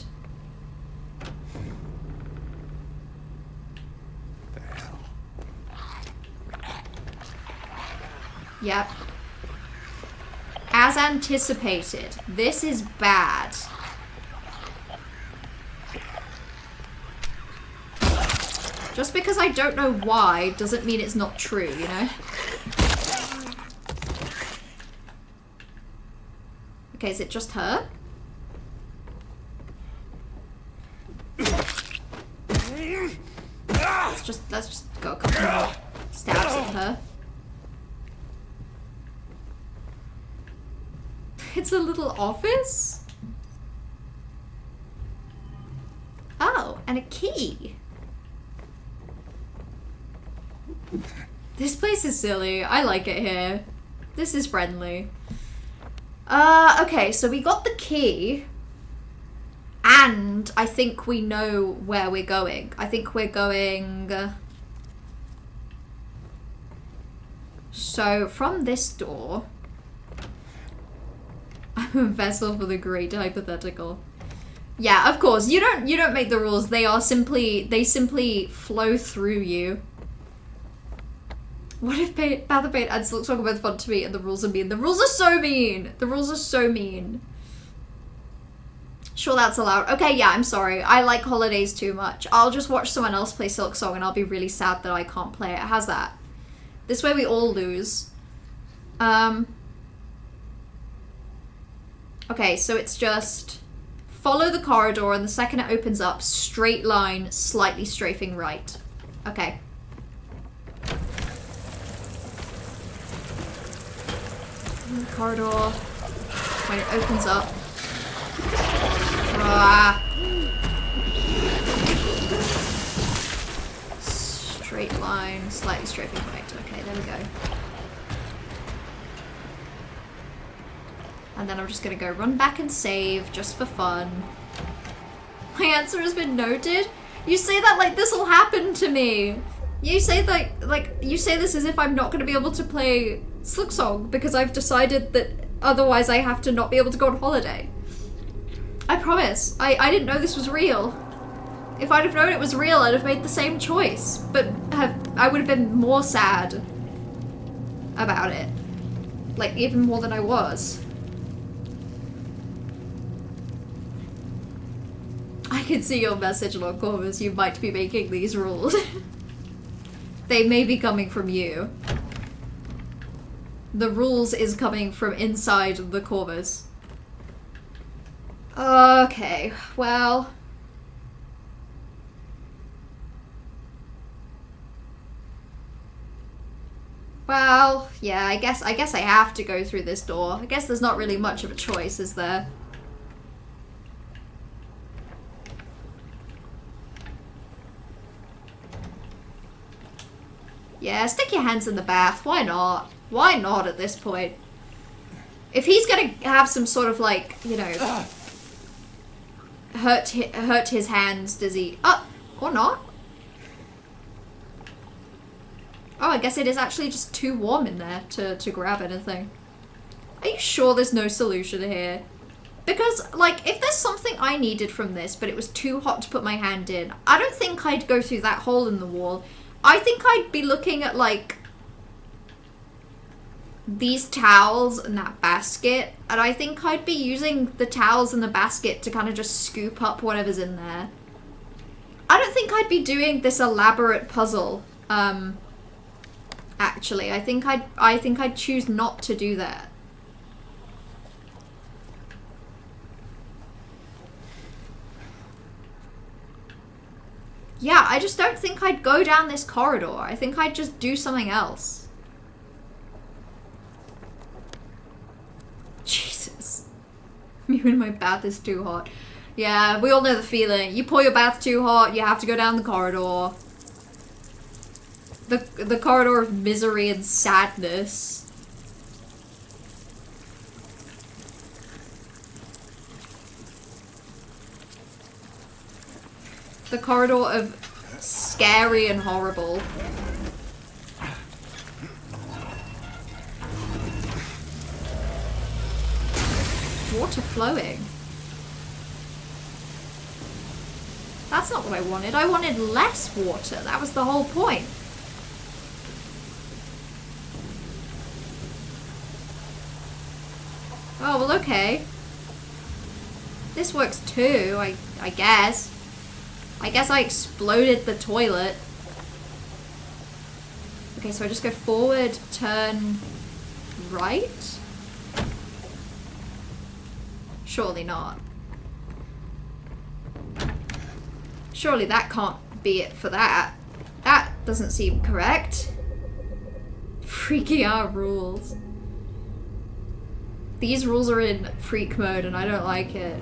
The hell? Yep. As anticipated, this is bad. Just because I don't know why doesn't mean it's not true, you know? Okay, is it just her? Let's just go a couple more stabs at her. It's a little office? Oh, and a key. This place is silly. I like it here. This is friendly. Okay, so we got the key. And I think we know where we're going. I think we're going... So, from this door... I'm a vessel for the great hypothetical. Yeah, of course. You don't make the rules. They simply flow through you. What if Path of Pain and Silksong are both fun to me and the rules are mean? The rules are so mean! The rules are so mean. Sure, that's allowed. Okay, yeah, I'm sorry. I like holidays too much. I'll just watch someone else play Silksong and I'll be really sad that I can't play it. How's that? This way we all lose. Okay, so it's just follow the corridor and the second it opens up, straight line, slightly strafing right. Okay. The corridor, when it opens up. Straight line, slightly strafing right. Okay, there we go. And then I'm just gonna go run back and save just for fun. My answer has been noted. You say that like this will happen to me. You say that like you say this as if I'm not gonna be able to play Silksong because I've decided that otherwise I have to not be able to go on holiday. I promise. I didn't know this was real. If I'd have known it was real, I'd have made the same choice. But I would have been more sad about it. Like, even more than I was. I can see your message, Lord Corvus. You might be making these rules. they may be coming from you. The rules is coming from inside the Corvus. Okay, well... Well, yeah, I guess I have to go through this door. I guess there's not really much of a choice, is there? Yeah, stick your hands in the bath. Why not? Why not at this point? If he's gonna have some sort of, like, you know... hurt his hands, does he? Oh, or not? Oh, I guess it is actually just too warm in there to grab anything. Are you sure there's no solution here? Because, like, if there's something I needed from this, but it was too hot to put my hand in, I don't think I'd go through that hole in the wall. I think I'd be looking at, like, these towels and that basket, and I think I'd be using the towels and the basket to kind of just scoop up whatever's in there. I don't think I'd be doing this elaborate puzzle, actually. I think I'd choose not to do that. Yeah, I just don't think I'd go down this corridor. I think I'd just do something else. Jesus. Me when my bath is too hot. Yeah, we all know the feeling. You pour your bath too hot, you have to go down the corridor. The corridor of misery and sadness. The corridor of scary and horrible. Water flowing. That's not what I wanted. I wanted less water. That was the whole point. Oh, well, okay. This works too, I guess. I guess I exploded the toilet. Okay, so I just go forward, turn right? Surely not. Surely that can't be it for that. That doesn't seem correct. Freaky out rules. These rules are in freak mode and I don't like it.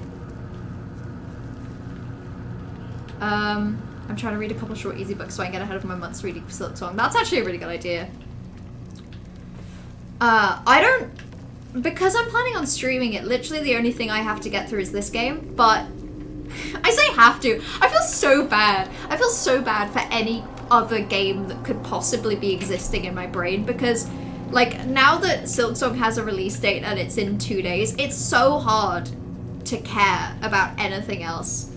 I'm trying to read a couple short easy books so I can get ahead of my month's reading for Silksong. That's actually a really good idea. Because I'm planning on streaming it, literally the only thing I have to get through is this game, but I say have to. I feel so bad. I feel so bad for any other game that could possibly be existing in my brain because, like, now that Silksong has a release date and it's in 2 days, it's so hard to care about anything else.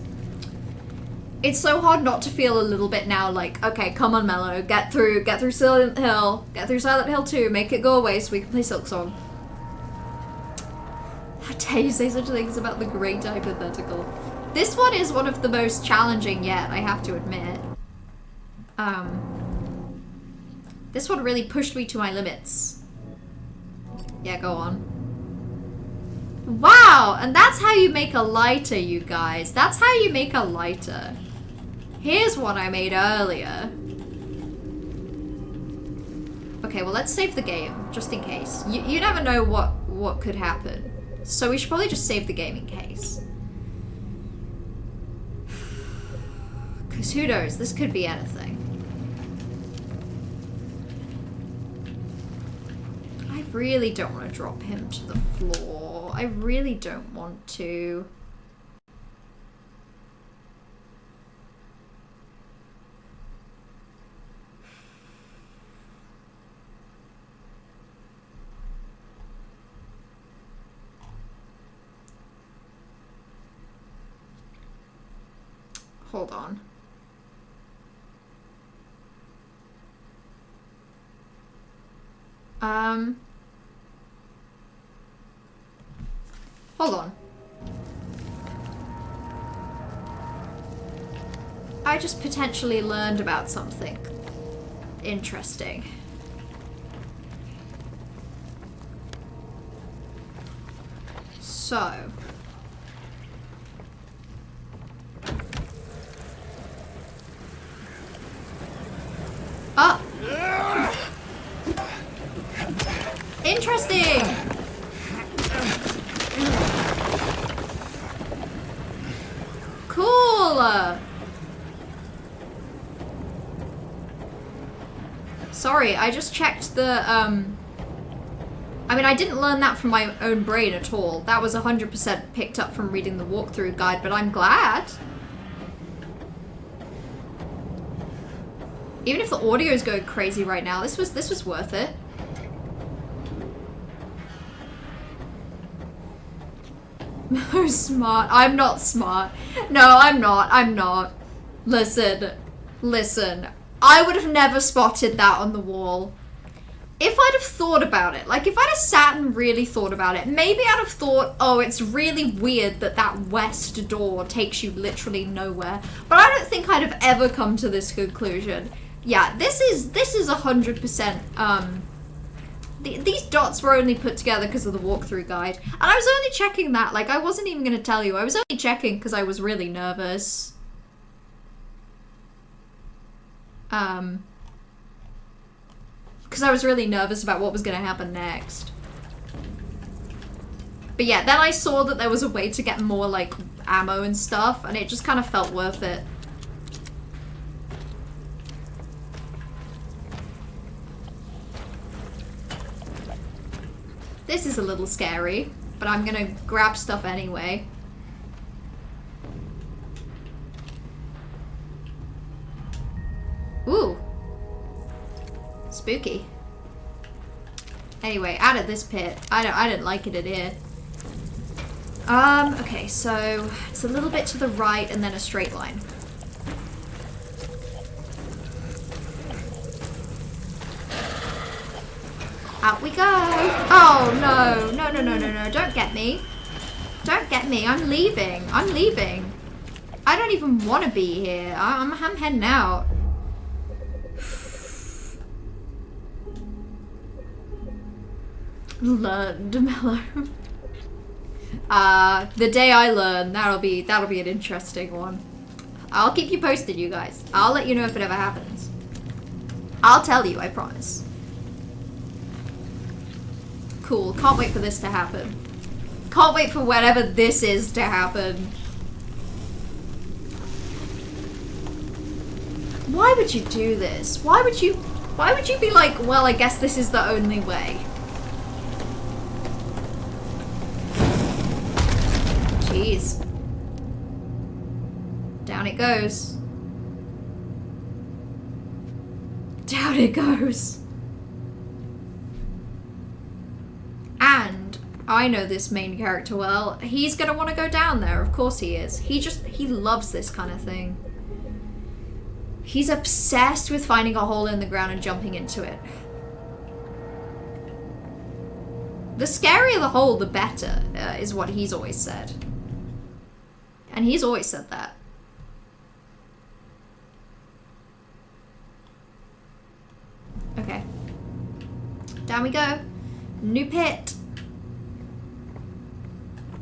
It's so hard not to feel a little bit now like, okay, come on, Mello, get through Silent Hill, get through Silent Hill 2, make it go away so we can play Silksong. How dare you say such things about the great hypothetical. This one is one of the most challenging yet, I have to admit. This one really pushed me to my limits. Yeah, go on. Wow, and that's how you make a lighter, you guys. That's how you make a lighter. Here's one I made earlier. Okay, well, let's save the game, just in case. You never know what could happen. So we should probably just save the game in case. Because who knows, this could be anything. I really don't want to drop him to the floor. I really don't want to. Hold on. Hold on. I just potentially learned about something. Interesting. So. Oh! Interesting! Cool! Sorry, I just checked the, I mean, I didn't learn that from my own brain at all. That was 100% picked up from reading the walkthrough guide, but I'm glad. Even if the audio's going crazy right now, this was worth it. No, smart. I'm not smart. No, I'm not. I'm not. Listen. Listen. I would have never spotted that on the wall. If I'd have thought about it, like if I'd have sat and really thought about it, maybe I'd have thought, oh, it's really weird that that west door takes you literally nowhere. But I don't think I'd have ever come to this conclusion. Yeah, this is 100%, these dots were only put together because of the walkthrough guide. And I was only checking that, like I wasn't even going to tell you. I was only checking because I was really nervous. Because I was really nervous about what was going to happen next. But yeah, then I saw that there was a way to get more, like, ammo and stuff, and it just kind of felt worth it. This is a little scary, but I'm gonna grab stuff anyway. Ooh. Spooky. Anyway, out of this pit. I didn't like it in here. Okay, so it's a little bit to the right and then a straight line. Out we go. Oh no, no, no, no, no, no, don't get me. Don't get me, I'm leaving. I'm leaving. I don't even want to be here. I'm heading out. Learn, DeMello. The day I learn, that'll be an interesting one. I'll keep you posted, you guys. I'll let you know if it ever happens. I'll tell you, I promise. Cool, can't wait for this to happen. Can't wait for whatever this is to happen. Why would you do this? Why would you be like, well, I guess this is the only way? Jeez. Down it goes. Down it goes. And I know this main character well. He's gonna want to go down there. Of course he is. He loves this kind of thing. He's obsessed with finding a hole in the ground and jumping into it. The scarier the hole, the better, is what he's always said. And he's always said that. Okay. Down we go. New pit.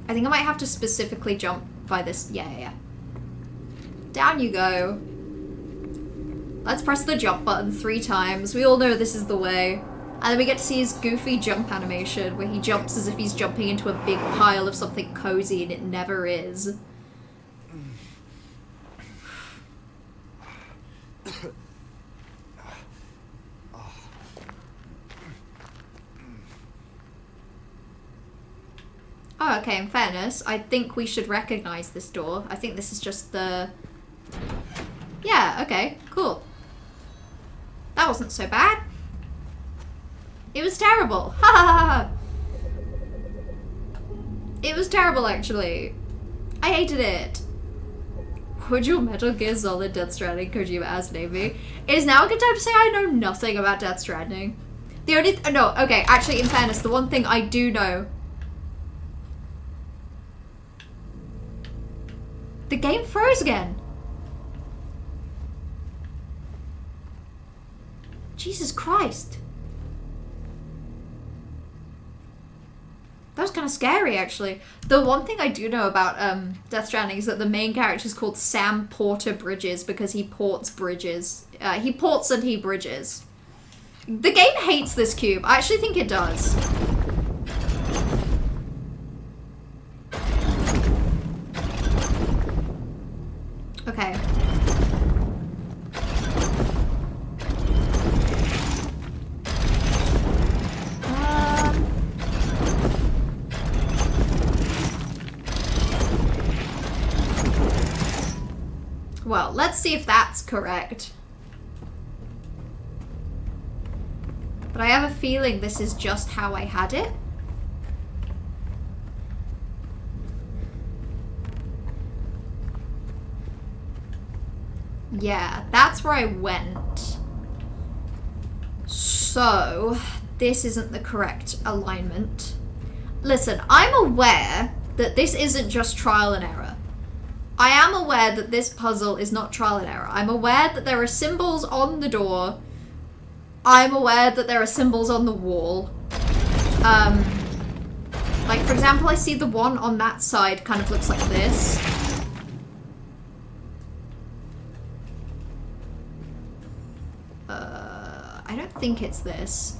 I think I might have to specifically jump by this. Yeah. Down you go. Let's press the jump button 3 times. We all know this is the way. And then we get to see his goofy jump animation where he jumps as if he's jumping into a big pile of something cozy and it never is. Oh, okay, in fairness, I think we should recognize this door. I think this is just the... Yeah, okay, cool. That wasn't so bad. It was terrible. Ha ha ha. It was terrible, actually. I hated it. Would your Metal Gear Solid Death Stranding Kojima as Navy? It is now a good time to say I know nothing about Death Stranding. The only... no, okay, actually, in fairness, the one thing I do know... The game froze again. Jesus Christ. That was kind of scary, actually. The one thing I do know about Death Stranding is that the main character is called Sam Porter Bridges because he ports bridges. He ports and he bridges. The game hates this cube. I actually think it does. Okay. Well, let's see if that's correct. But I have a feeling this is just how I had it. Yeah, that's where I went. So, this isn't the correct alignment. Listen, I'm aware that this isn't just trial and error. I am aware that this puzzle is not trial and error. I'm aware that there are symbols on the door. I'm aware that there are symbols on the wall. Like, for example, I see the one on that side kind of looks like this. I don't think it's this.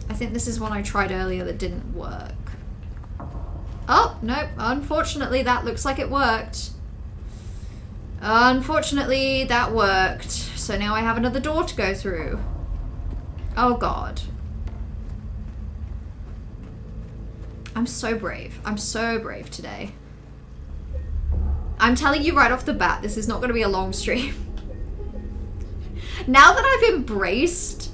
I think this is one I tried earlier that didn't work. Oh, no. Unfortunately, that looks like it worked. Unfortunately, that worked. So now I have another door to go through. Oh, God. I'm so brave. I'm so brave today. I'm telling you right off the bat, this is not going to be a long stream. Now that I've embraced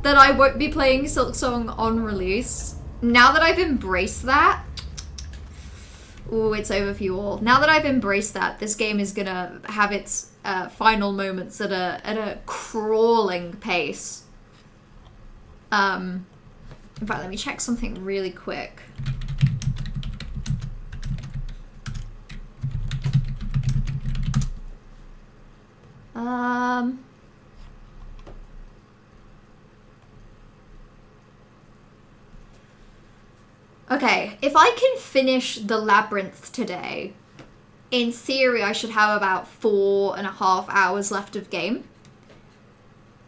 that I won't be playing Silksong on release, now that I've embraced that, ooh, it's over for you all. Now that I've embraced that, this game is gonna have its final moments at a crawling pace. In fact, let me check something really quick. Okay, if I can finish the labyrinth today, in theory I should have about 4.5 hours left of game.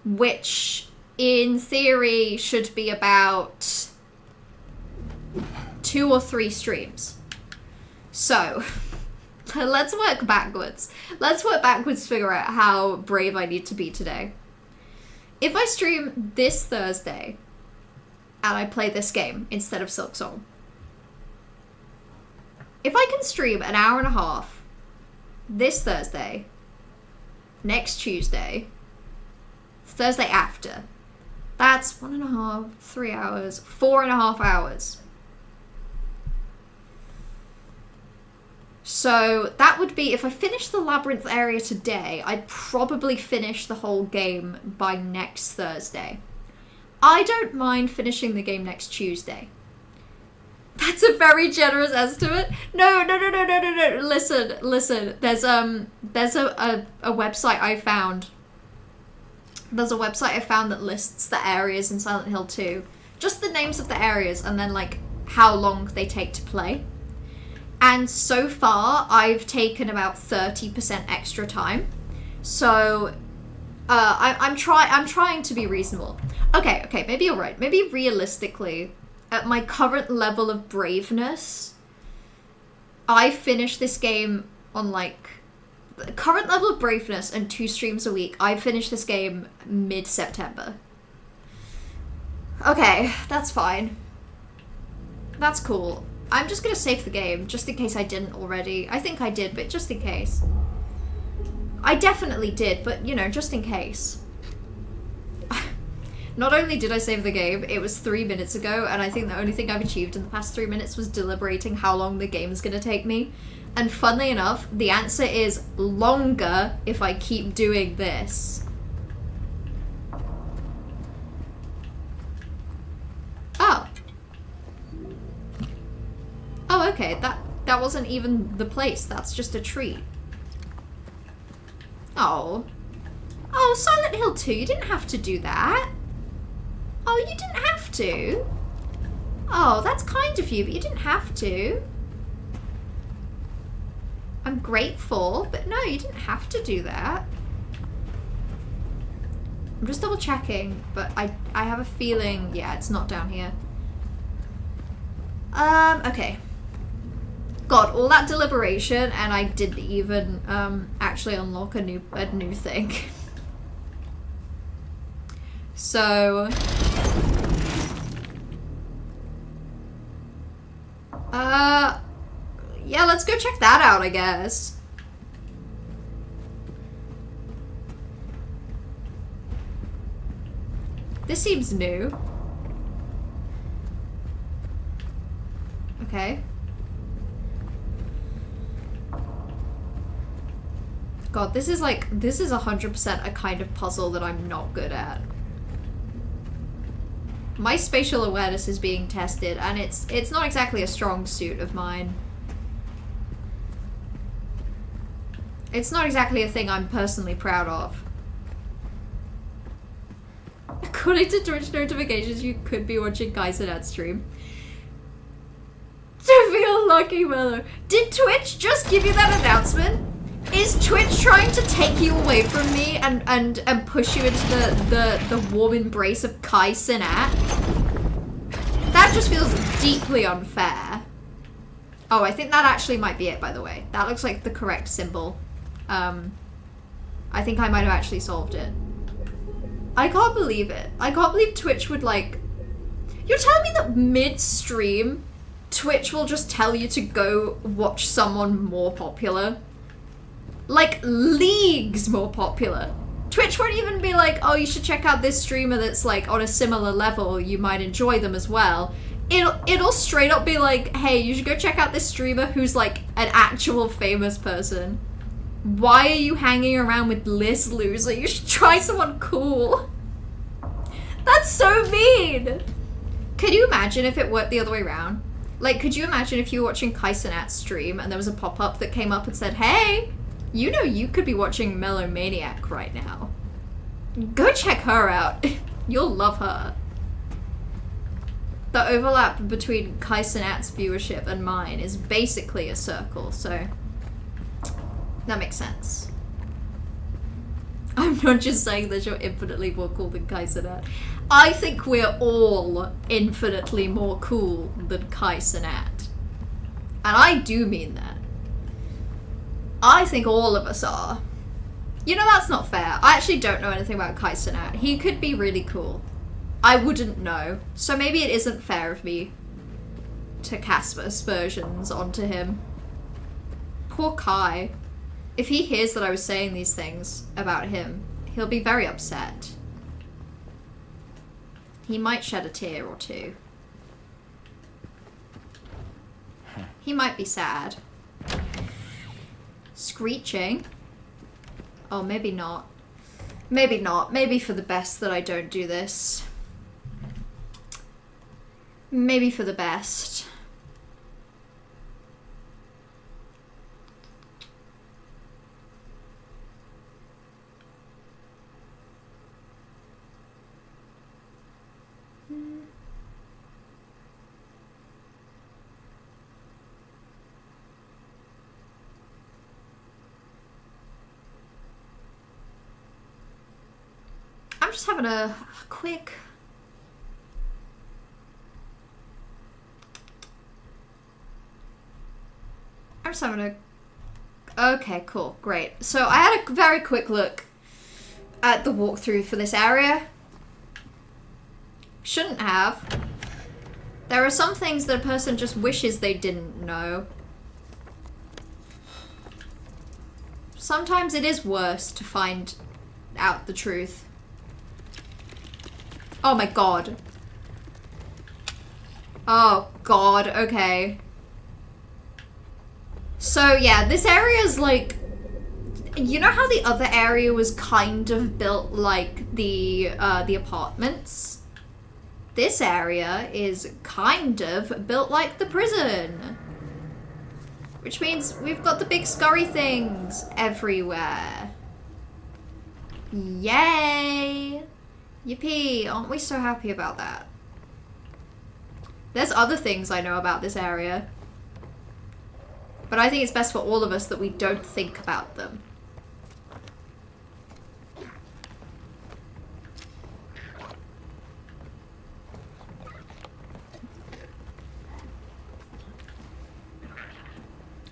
Which, in theory, should be about 2 or 3 streams. So, let's work backwards. Let's work backwards to figure out how brave I need to be today. If I stream this Thursday, and I play this game instead of Silksong, if I can stream an hour and a half this Thursday, next Tuesday, Thursday after, that's 1.5, 3 hours, 4.5 hours. So that would be, if I finish the labyrinth area today, I'd probably finish the whole game by next Thursday. I don't mind finishing the game next Tuesday. That's a very generous estimate. No. Listen. There's a website I found. There's a website I found that lists the areas in Silent Hill 2. Just the names of the areas and then like how long they take to play. And so far, I've taken about 30% extra time. So, I'm trying to be reasonable. Okay, maybe you're right. Maybe realistically, at my current level of braveness, I finish this game on like current level of braveness and 2 streams a week. I finish this game mid-September. Okay, that's fine. That's cool. I'm just gonna save the game, just in case I didn't already. I think I did, but just in case. I definitely did, but, you know, just in case. Not only did I save the game, it was 3 minutes ago, and I think the only thing I've achieved in the past 3 minutes was deliberating how long the game is gonna take me. And funnily enough, the answer is longer if I keep doing this. Oh. Oh, okay, that wasn't even the place. That's just a tree. Wow. Oh, Silent Hill 2, you didn't have to do that. Oh, you didn't have to. Oh, that's kind of you, but you didn't have to. I'm grateful, but no, you didn't have to do that. I'm just double checking, but I have a feeling, yeah, it's not down here. Okay. God, all that deliberation, and I didn't even actually unlock a new thing. So, yeah, let's go check that out, I guess. This seems new. Okay. God, this is 100% a kind of puzzle that I'm not good at. My spatial awareness is being tested, and it's not exactly a strong suit of mine. It's not exactly a thing I'm personally proud of. According to Twitch notifications, you could be watching Kaizenat stream. To feel lucky, Mellow. Did Twitch just give you that announcement? Is Twitch trying to take you away from me and push you into the warm embrace of Kai Cenat? That just feels deeply unfair. Oh, I think that actually might be it, by the way. That looks like the correct symbol. I think I might have actually solved it. I can't believe it. I can't believe Twitch would like... You're telling me that mid-stream, Twitch will just tell you to go watch someone more popular? Like, leagues more popular. Twitch won't even be like, oh, you should check out this streamer that's like on a similar level, you might enjoy them as well. It'll straight up be like, hey, you should go check out this streamer who's like an actual famous person. Why are you hanging around with Liz Loser? You should try someone cool. That's so mean. Could you imagine if it worked the other way around? Like, could you imagine if you were watching Kaizenat's stream and there was a pop-up that came up and said, hey, you know you could be watching Melomaniac right now. Go check her out. You'll love her. The overlap between Kaizenat's viewership and mine is basically a circle, so that makes sense. I'm not just saying that you're infinitely more cool than Kaizenat. I think we're all infinitely more cool than Kaizenat. And I do mean that. I think all of us are. You know, that's not fair. I actually don't know anything about Kaizenat. He could be really cool. I wouldn't know. So maybe it isn't fair of me to cast aspersions onto him. Poor Kai. If he hears that I was saying these things about him, he'll be very upset. He might shed a tear or two. He might be sad. Screeching? Oh, maybe not. Maybe not. Maybe for the best that I don't do this. Maybe for the best. I'm just having a quick... I'm just having a... Okay, cool, great. So I had a very quick look at the walkthrough for this area. Shouldn't have. There are some things that a person just wishes they didn't know. Sometimes it is worse to find out the truth. Oh my god. Oh god, okay. So yeah, this area is like... You know how the other area was kind of built like the apartments? This area is kind of built like the prison. Which means we've got the big scurry things everywhere. Yay! Yippee! Aren't we so happy about that? There's other things I know about this area. But I think it's best for all of us that we don't think about them.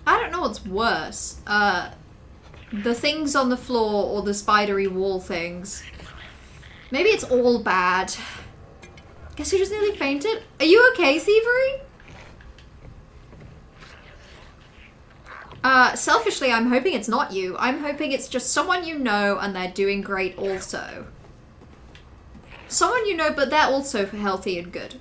I don't know what's worse. The things on the floor or the spidery wall things. Maybe it's all bad. Guess you just nearly fainted? Are you okay, Thievery? Selfishly, I'm hoping it's not you. I'm hoping it's just someone you know and they're doing great also. Someone you know, but they're also healthy and good.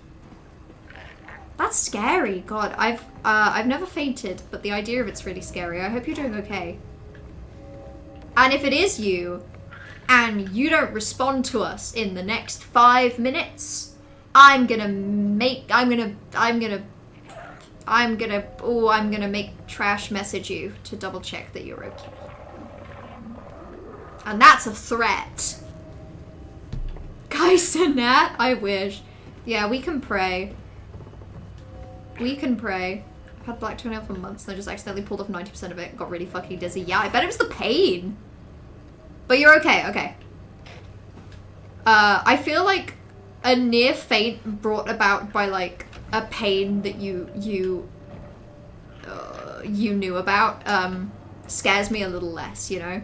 That's scary. God, I've never fainted, but the idea of it's really scary. I hope you're doing okay. And if it is you, and you don't respond to us in the next 5 minutes, I'm gonna make Trash message you to double check that you're okay. And that's a threat. Guys and Nat, I wish. Yeah, we can pray. We can pray. I've had black toenail for months and I just accidentally pulled off 90% of it and got really fucking dizzy. Yeah, I bet it was the pain. But you're okay, okay. I feel like a near faint brought about by like a pain that you knew about scares me a little less, you know?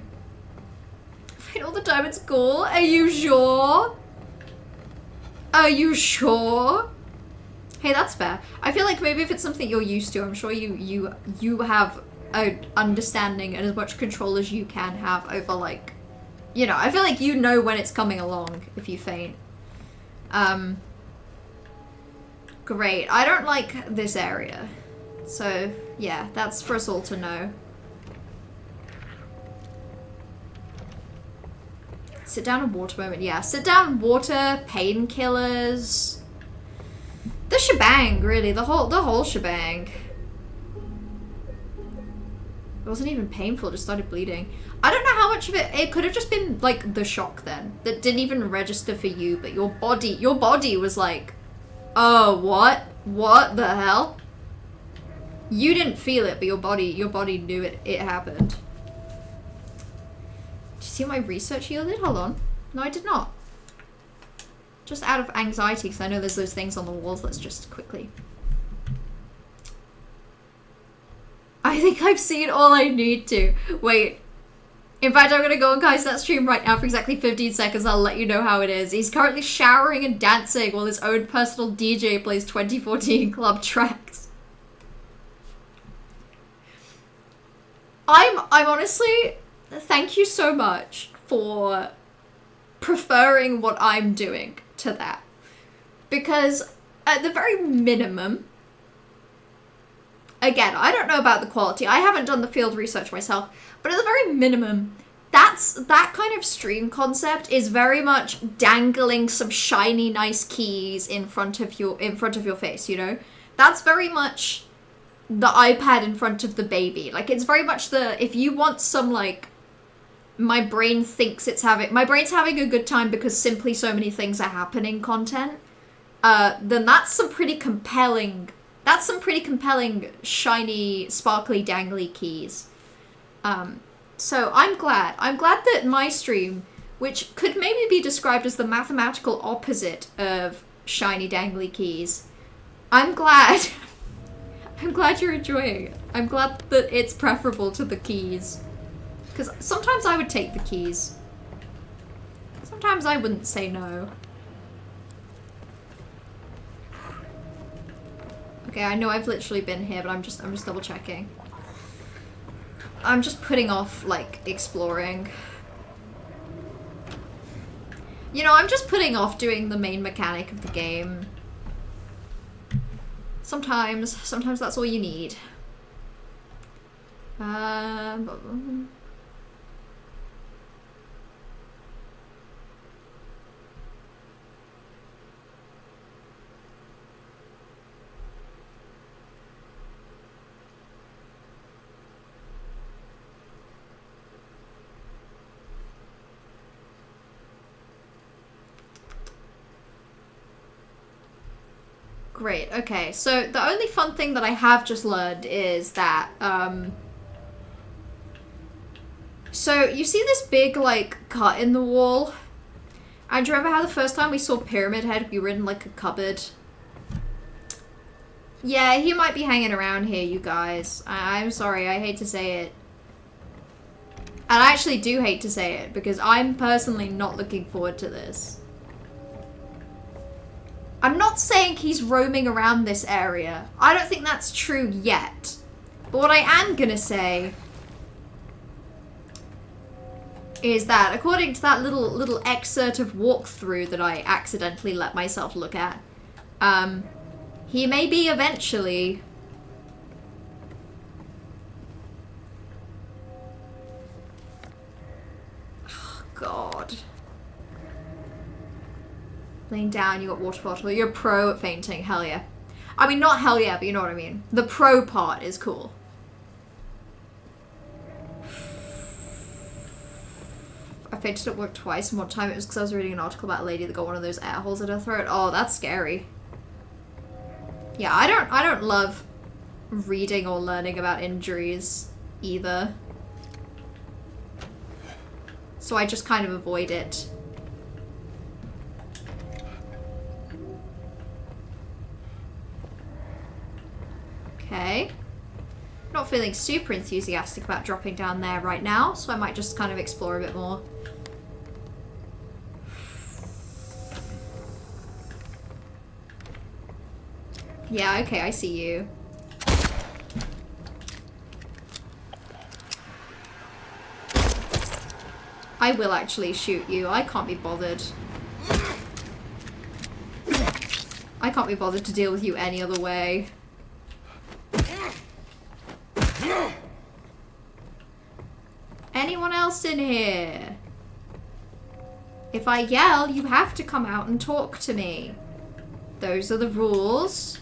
Faint all the time at school? Are you sure? Are you sure? Hey, that's fair. I feel like maybe if it's something you're used to, I'm sure you have an understanding and as much control as you can have over, like, you know, I feel like you know when it's coming along if you faint. Great. I don't like this area. So, yeah, that's for us all to know. Sit down and water moment. Yeah, sit down, water, painkillers. The shebang, really. The whole shebang. It wasn't even painful, it just started bleeding. I don't know how much of it could have just been like the shock then. That didn't even register for you, but your body was like, oh, what? What the hell? You didn't feel it, but your body knew it happened. Did you see my research yielded? Hold on. No, I did not. Just out of anxiety, because I know there's those things on the walls. Let's just quickly. I think I've seen all I need to. Wait. In fact, I'm gonna go on Kai's stream right now for exactly 15 seconds. I'll let you know how it is. He's currently showering and dancing while his own personal DJ plays 2014 club tracks. I'm honestly, thank you so much for preferring what I'm doing to that. Because at the very minimum, again, I don't know about the quality. I haven't done the field research myself, but at the very minimum, that kind of stream concept is very much dangling some shiny, nice keys in front of your face, you know? That's very much the iPad in front of the baby. Like, it's very much if you want some, like, my brain's having a good time because simply so many things are happening content, then that's some pretty compelling, shiny, sparkly, dangly keys. So I'm glad that my stream, which could maybe be described as the mathematical opposite of shiny, dangly keys, I'm glad you're enjoying it. I'm glad that it's preferable to the keys. Because sometimes I would take the keys. Sometimes I wouldn't say no. Okay, I know I've literally been here, but I'm just double checking. I'm just putting off, like, exploring. You know, I'm just putting off doing the main mechanic of the game. Sometimes that's all you need. Great, okay. So the only fun thing that I have just learned is that, so you see this big, like, cut in the wall? And do you remember how the first time we saw Pyramid Head, we were in, like, a cupboard? Yeah, he might be hanging around here, you guys. I'm sorry, I hate to say it. And I actually do hate to say it, because I'm personally not looking forward to this. I'm not saying he's roaming around this area. I don't think that's true yet. But what I am gonna say is that according to that little excerpt of walkthrough that I accidentally let myself look at, he may be eventually... Oh, God. Laying down, you got water bottle. You're a pro at fainting. Hell yeah. I mean, not hell yeah, but you know what I mean. The pro part is cool. I fainted at work twice, and one time it was because I was reading an article about a lady that got one of those air holes in her throat. Oh, that's scary. Yeah, I don't love reading or learning about injuries either. So I just kind of avoid it. Okay. Not feeling super enthusiastic about dropping down there right now, so I might just kind of explore a bit more. Yeah, okay, I see you. I will actually shoot you. I can't be bothered. I can't be bothered to deal with you any other way. Anyone else in here? If I yell, you have to come out and talk to me. Those are the rules.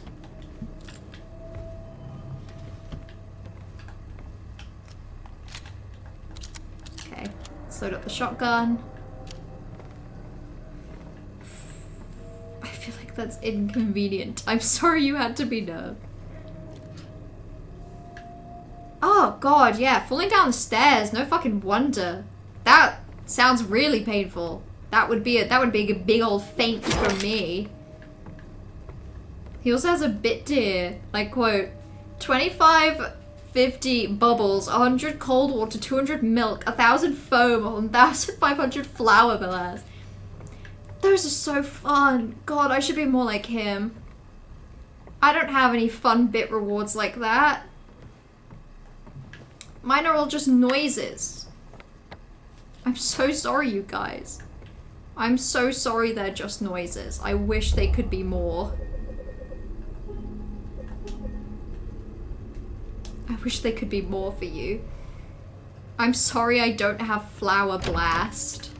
Okay, let's load up the shotgun. I feel like that's inconvenient. I'm sorry you had to be nerved. Oh god, yeah, falling down the stairs, no fucking wonder. That sounds really painful. That would be a big old feint from me. He also has a bit deer, like quote, 2550 bubbles, 100 cold water, 200 milk, 1000 foam, 1500 flour blast. Those are so fun. God, I should be more like him. I don't have any fun bit rewards like that. Mine are all just noises. I'm so sorry, you guys. I'm so sorry they're just noises. I wish they could be more. I wish they could be more for you. I'm sorry I don't have Flower Blast.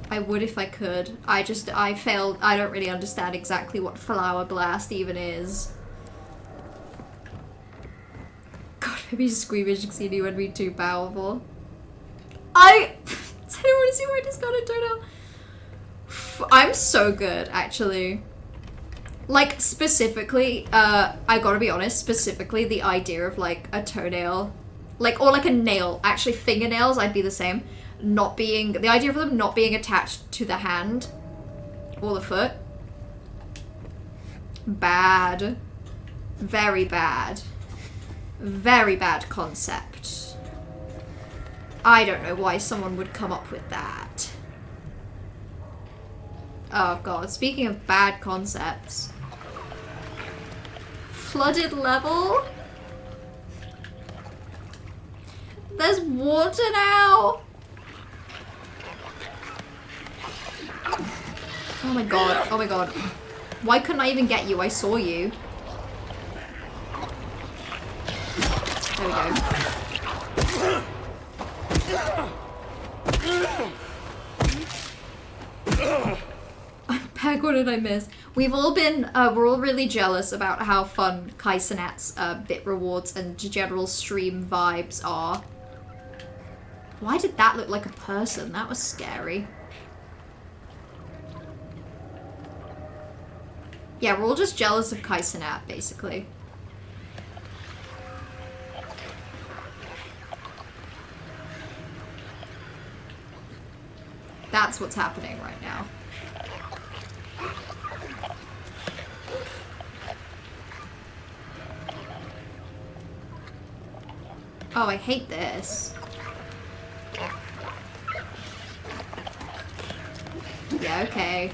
I would if I could. I failed. I don't really understand exactly what Flower Blast even is. God, maybe Squeamish Xeni would be too powerful. Does anyone see where I just got a toenail? I'm so good, actually. Like, specifically, I gotta be honest, specifically the idea of, like, a toenail. Like, or like a nail. Actually, fingernails, I'd be the same. Not being, the idea of them not being attached to the hand. Or the foot. Bad. Very bad. Very bad concept. I don't know why someone would come up with that. Oh god, speaking of bad concepts. Flooded level? There's water now? Oh my god, oh my god. Why couldn't I even get you? I saw you. There we go. Peg, what did I miss? We've all been, we're all really jealous about how fun Kai Cenat's bit rewards and general stream vibes are. Why did that look like a person? That was scary. Yeah, we're all just jealous of Kai Cenat, basically. That's what's happening right now. Oh, I hate this. Yeah, okay.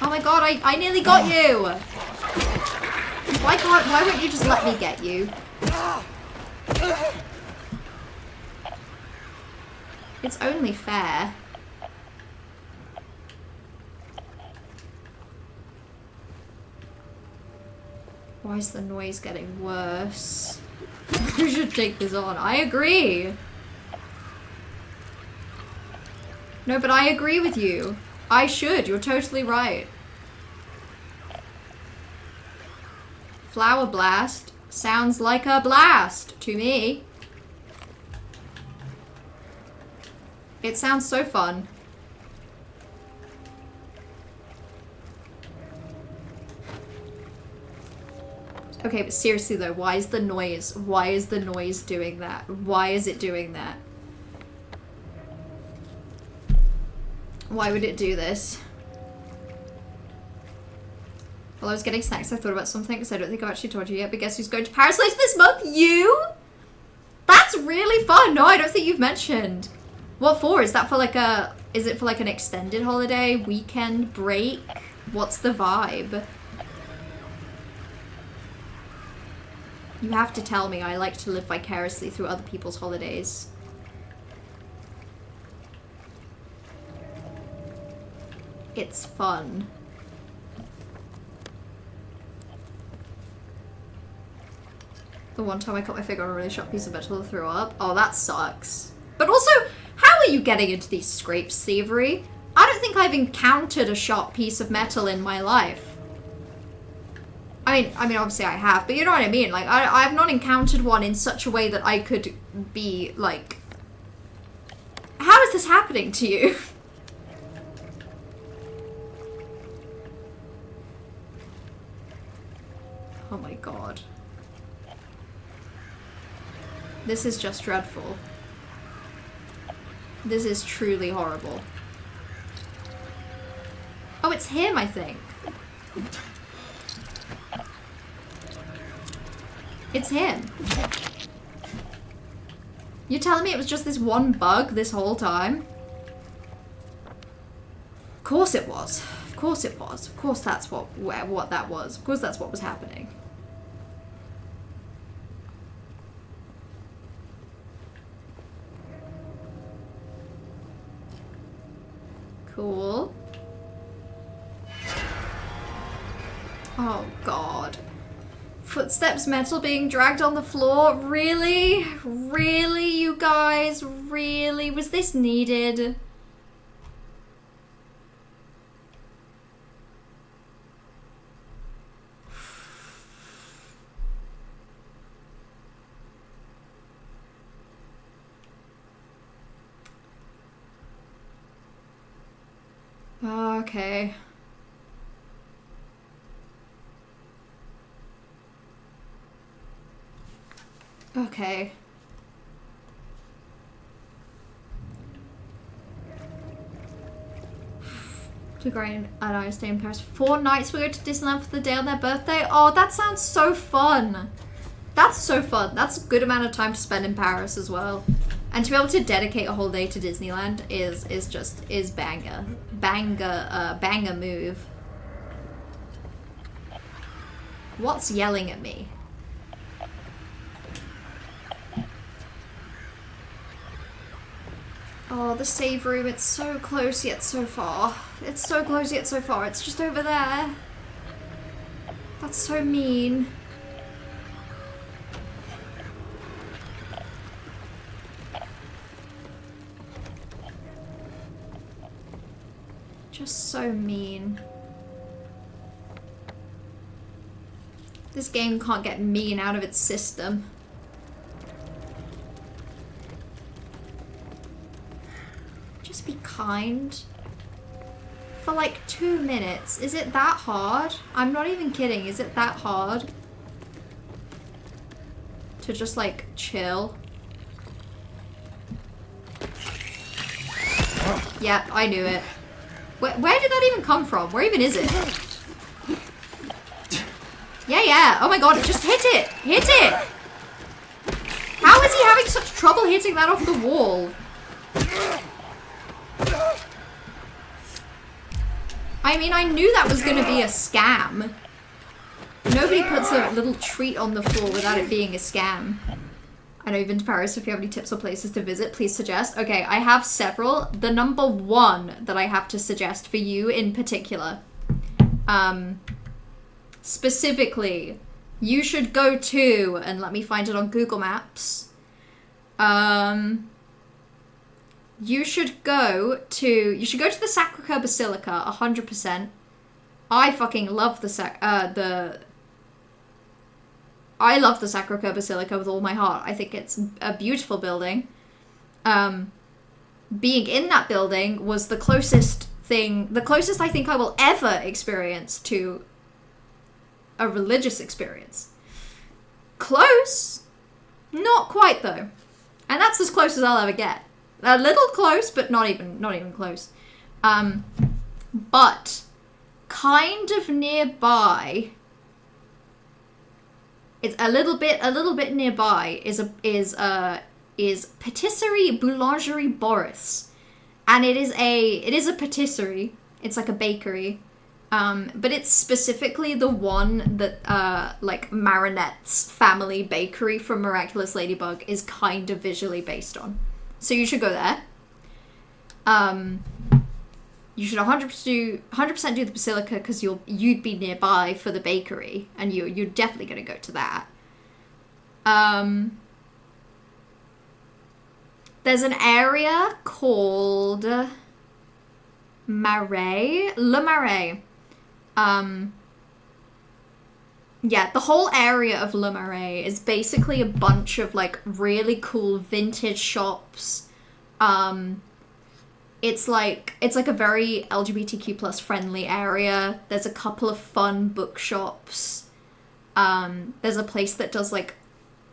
Oh my god, I nearly got you! Why won't you just let me get you? It's only fair. Why is the noise getting worse? You should take this on. I agree. No, but I agree with you. I should. You're totally right. Flower blast sounds like a blast to me. It sounds so fun. Okay, but seriously though, why is the noise doing that? Why is it doing that? Why would it do this? While I was getting snacks, I thought about something because I don't think I've actually told you yet, but guess who's going to Paris later this month? You? That's really fun. No, I don't think you've mentioned. What for? Is that for like a... Is it for like an extended holiday? Weekend break? What's the vibe? You have to tell me. I like to live vicariously through other people's holidays. It's fun. The one time I cut my finger on a really sharp piece of metal and threw up. Oh, that sucks. But also, how are you getting into these scrapes, Thievery? I don't think I've encountered a sharp piece of metal in my life. I mean, obviously I have, but you know what I mean? Like, I've not encountered one in such a way that I could be, like... How is this happening to you? Oh my god. This is just dreadful. This is truly horrible. Oh, it's him, I think. It's him. You're telling me it was just this one bug this whole time? Of course it was. Of course it was. Of course that's what that was. Of course that's what was happening. Cool. Oh god. Footsteps, metal being dragged on the floor. Really? Really, you guys? Really? Was this needed? Okay. Okay. To Grain and I stay in Paris 4 nights. We go to Disneyland for the day on their birthday. Oh, that sounds so fun. That's so fun. That's a good amount of time to spend in Paris as well. And to be able to dedicate a whole day to Disneyland is banger. Banger move. What's yelling at me? Oh, the save room, it's so close yet so far. It's so close yet so far. It's just over there. That's so mean. Just so mean. This game can't get mean out of its system. Just be kind. for like 2 minutes. Is it that hard? I'm not even kidding. Is it that hard? To just like chill? Yep, I knew it. Where did that even come from? Where even is it? Yeah. Oh my god, just hit it! Hit it! How is he having such trouble hitting that off the wall? I mean, I knew that was gonna be a scam. Nobody puts a little treat on the floor without it being a scam. I know you've been to Paris, so if you have any tips or places to visit, please suggest. Okay, I have several. The number one that I have to suggest for you in particular, specifically, you should go to, and let me find it on Google Maps. You should go to the Sacre-Cœur Basilica, 100%. I fucking love I love the Sacre-Cœur Basilica with all my heart. I think it's a beautiful building. Being in that building was the closest I think I will ever experience to a religious experience. Close. Not quite, though. And that's as close as I'll ever get. A little close, but not even close. But kind of nearby, it's a little bit nearby is Patisserie Boulangerie Boris, and it is a patisserie. It's like a bakery, but it's specifically the one that like Marinette's family bakery from Miraculous Ladybug is kind of visually based on. So you should go there. You should 100% do the Basilica because you'd be nearby for the bakery, and you're definitely going to go to that. There's an area called Marais, Le Marais. Yeah, the whole area of Le Marais is basically a bunch of like really cool vintage shops. It's like a very LGBTQ plus friendly area. There's a couple of fun bookshops. There's a place that does like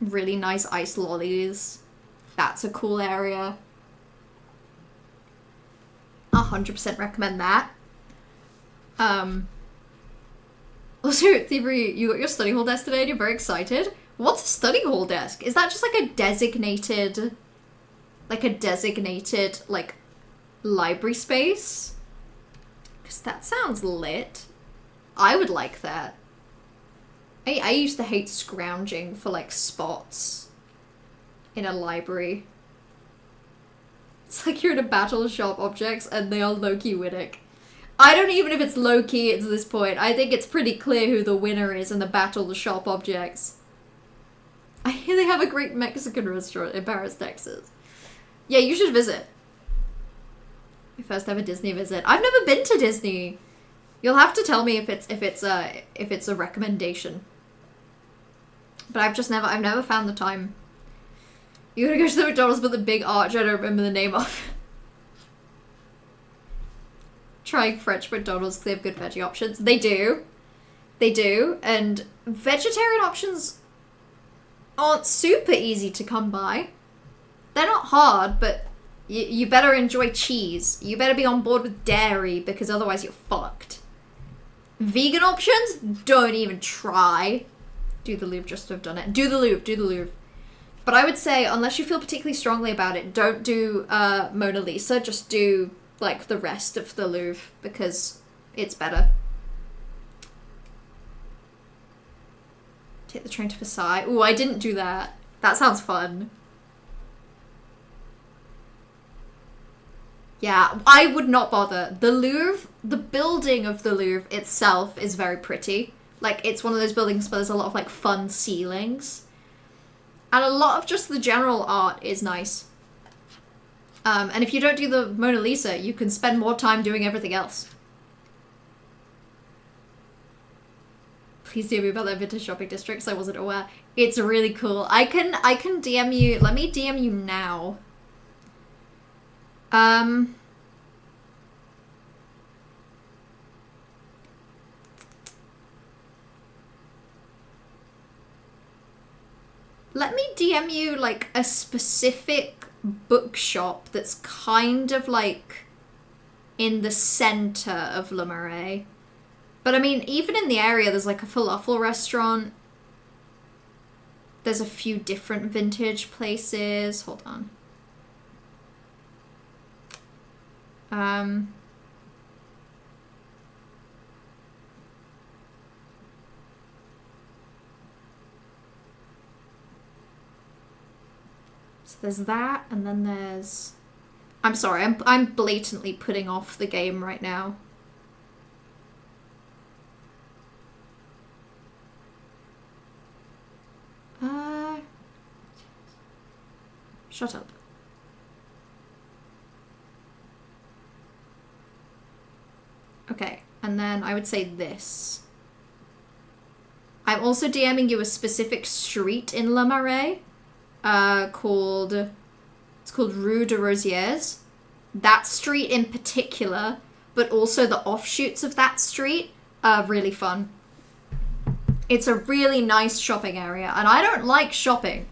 really nice ice lollies. That's a cool area. 100% recommend that. Also, Thievery, you got your study hall desk today and you're very excited. What's a study hall desk? Is that just like a designated like library space? Because that sounds lit. I would like that. I used to hate scrounging for like spots in a library. It's like you're in a battle of sharp objects and they are low-key Winnick. I don't even know if it's low-key at this point. I think it's pretty clear who the winner is in the battle of sharp objects. I hear they have a great Mexican restaurant in Paris, Texas. Yeah, you should visit. My first ever Disney visit. I've never been to Disney. You'll have to tell me if it's a recommendation. But I've never found the time. You gotta go to the McDonald's with the big arch I don't remember the name of. Trying French McDonald's because they have good veggie options. They do. They do. And vegetarian options aren't super easy to come by. They're not hard, but you better enjoy cheese. You better be on board with dairy because otherwise you're fucked. Vegan options? Don't even try. Do the Louvre just to have done it. Do the Louvre. But I would say, unless you feel particularly strongly about it, don't do Mona Lisa. Just do like the rest of the Louvre because it's better. Take the train to Versailles. Ooh, I didn't do that. That sounds fun. Yeah, I would not bother. The Louvre, the building of the Louvre itself is very pretty. Like, it's one of those buildings where there's a lot of like fun ceilings. And a lot of just the general art is nice. And if you don't do the Mona Lisa, you can spend more time doing everything else. Please DM me about that vintage shopping districts. I wasn't aware. It's really cool. I can DM you. Let me DM you now. Let me DM you like a specific bookshop that's kind of like in the center of Le Marais. But I mean, even in the area, there's like a falafel restaurant. There's a few different vintage places. Hold on. So there's that, and then there's... I'm sorry, I'm blatantly putting off the game right now. Shut up. Okay, and then I would say this. I'm also DMing you a specific street in Le Marais, called Rue de Rosiers. That street in particular, but also the offshoots of that street, are really fun. It's a really nice shopping area, and I don't like shopping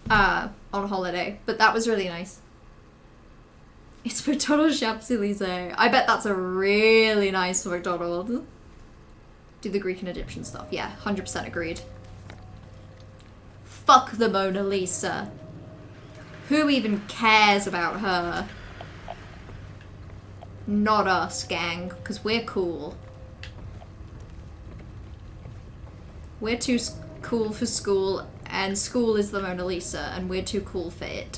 on holiday, but that was really nice. It's McDonald's Champs-Élysées. I bet that's a really nice McDonald's. Do the Greek and Egyptian stuff. Yeah, 100% agreed. Fuck the Mona Lisa. Who even cares about her? Not us, gang, because we're cool. We're too cool for school, and school is the Mona Lisa, and we're too cool for it.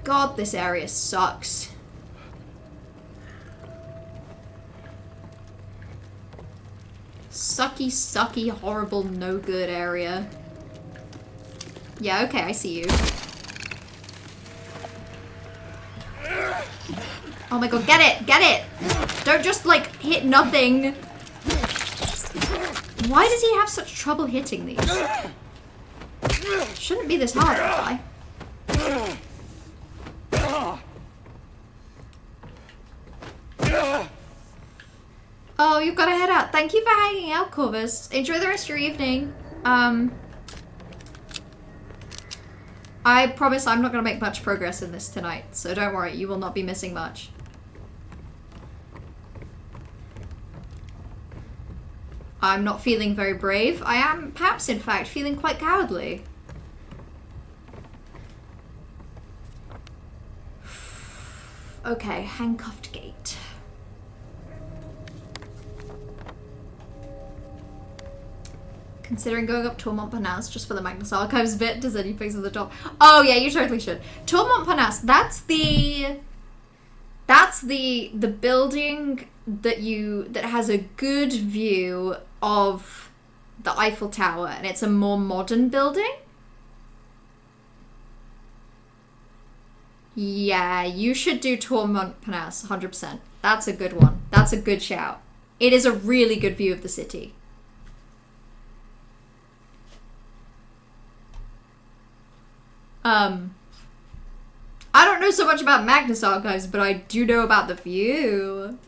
God, this area sucks. Sucky, sucky, horrible, no good area. Yeah, okay, I see you. Oh my god, get it! Get it! Don't just, like, hit nothing. Why does he have such trouble hitting these? Shouldn't be this hard, guy. Oh, you've got to head out. Thank you for hanging out, Corvus. Enjoy the rest of your evening. I promise I'm not going to make much progress in this tonight, so don't worry, you will not be missing much. I'm not feeling very brave. I am, perhaps, in fact, feeling quite cowardly. Okay, handcuffed gate. Considering going up to Montparnasse just for the Magnus Archives bit, does any pics at the top? Oh yeah, you totally should. Tour Montparnasse, that's the building that has a good view of the Eiffel Tower, and it's a more modern building. Yeah, you should do Tour Montparnasse, 100%. That's a good one. That's a good shout. It is a really good view of the city. I don't know so much about Magnus Archives, but I do know about the view.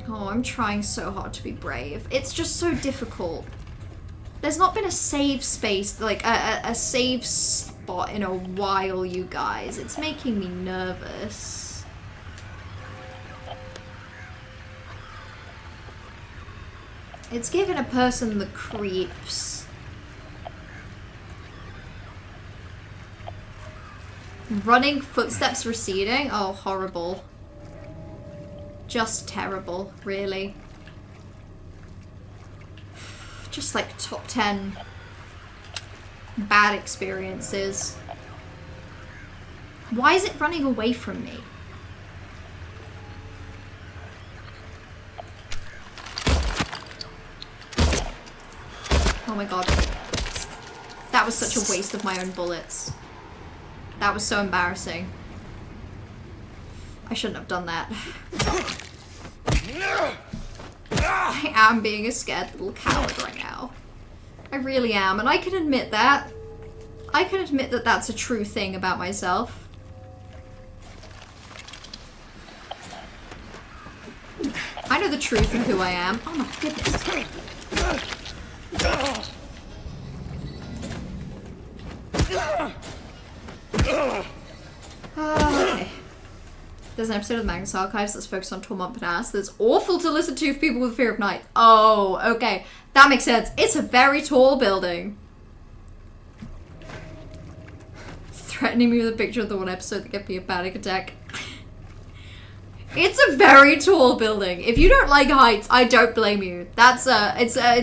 Oh, I'm trying so hard to be brave. It's just so difficult. There's not been a save space, like a save spot in a while, you guys. It's making me nervous. It's giving a person the creeps. Running, footsteps receding? Oh, horrible. Just terrible, really. Just like top 10 bad experiences. Why is it running away from me? Oh my god. That was such a waste of my own bullets. That was so embarrassing. I shouldn't have done that. I am being a scared little coward right now. I really am, and I can admit that. I can admit that that's a true thing about myself. know the truth of who I am. Oh my goodness. Okay. There's an episode of the Magnus Archives that's focused on Tormund Panas that's awful to listen to for people with fear of night. Oh, okay. That makes sense. It's a very tall building. Threatening me with a picture of the one episode that gave me a panic attack. It's a very tall building. If you don't like heights, I don't blame you. It's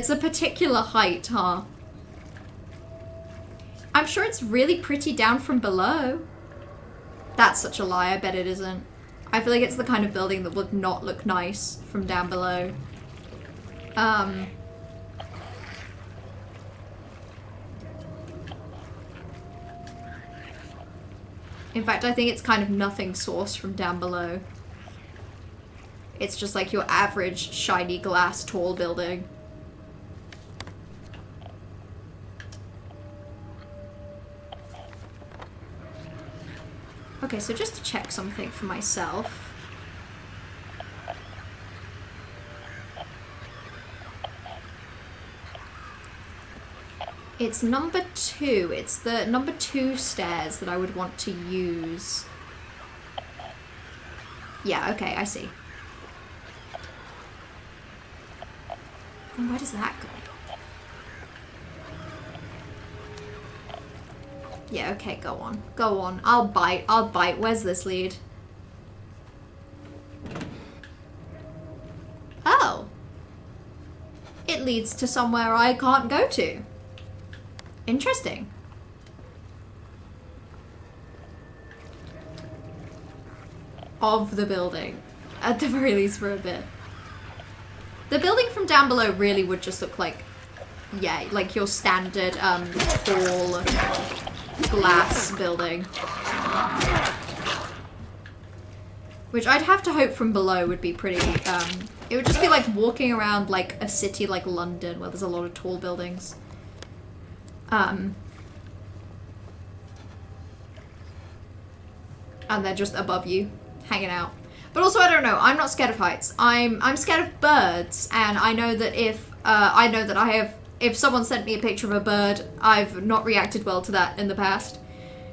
a particular height, huh? I'm sure it's really pretty down from below. That's such a lie. I bet it isn't. I feel like it's the kind of building that would not look nice from down below. In fact, I think it's kind of nothing source from down below. It's just like your average shiny glass tall building. Okay, so just to check something for myself. It's number 2. It's the number 2 stairs that I would want to use. Yeah, okay, I see. And where does that go? Yeah, okay, go on. Go on. I'll bite. I'll bite. Where's this lead? Oh. It leads to somewhere I can't go to. Interesting. Of the building. At the very least for a bit. The building from down below really would just look like, yeah, like your standard, tall glass building. Which I'd have to hope from below would be pretty, it would just be like walking around like a city like London where there's a lot of tall buildings. And they're just above you, hanging out. But also, I don't know, I'm not scared of heights. I'm scared of birds, and I know that if someone sent me a picture of a bird, I've not reacted well to that in the past.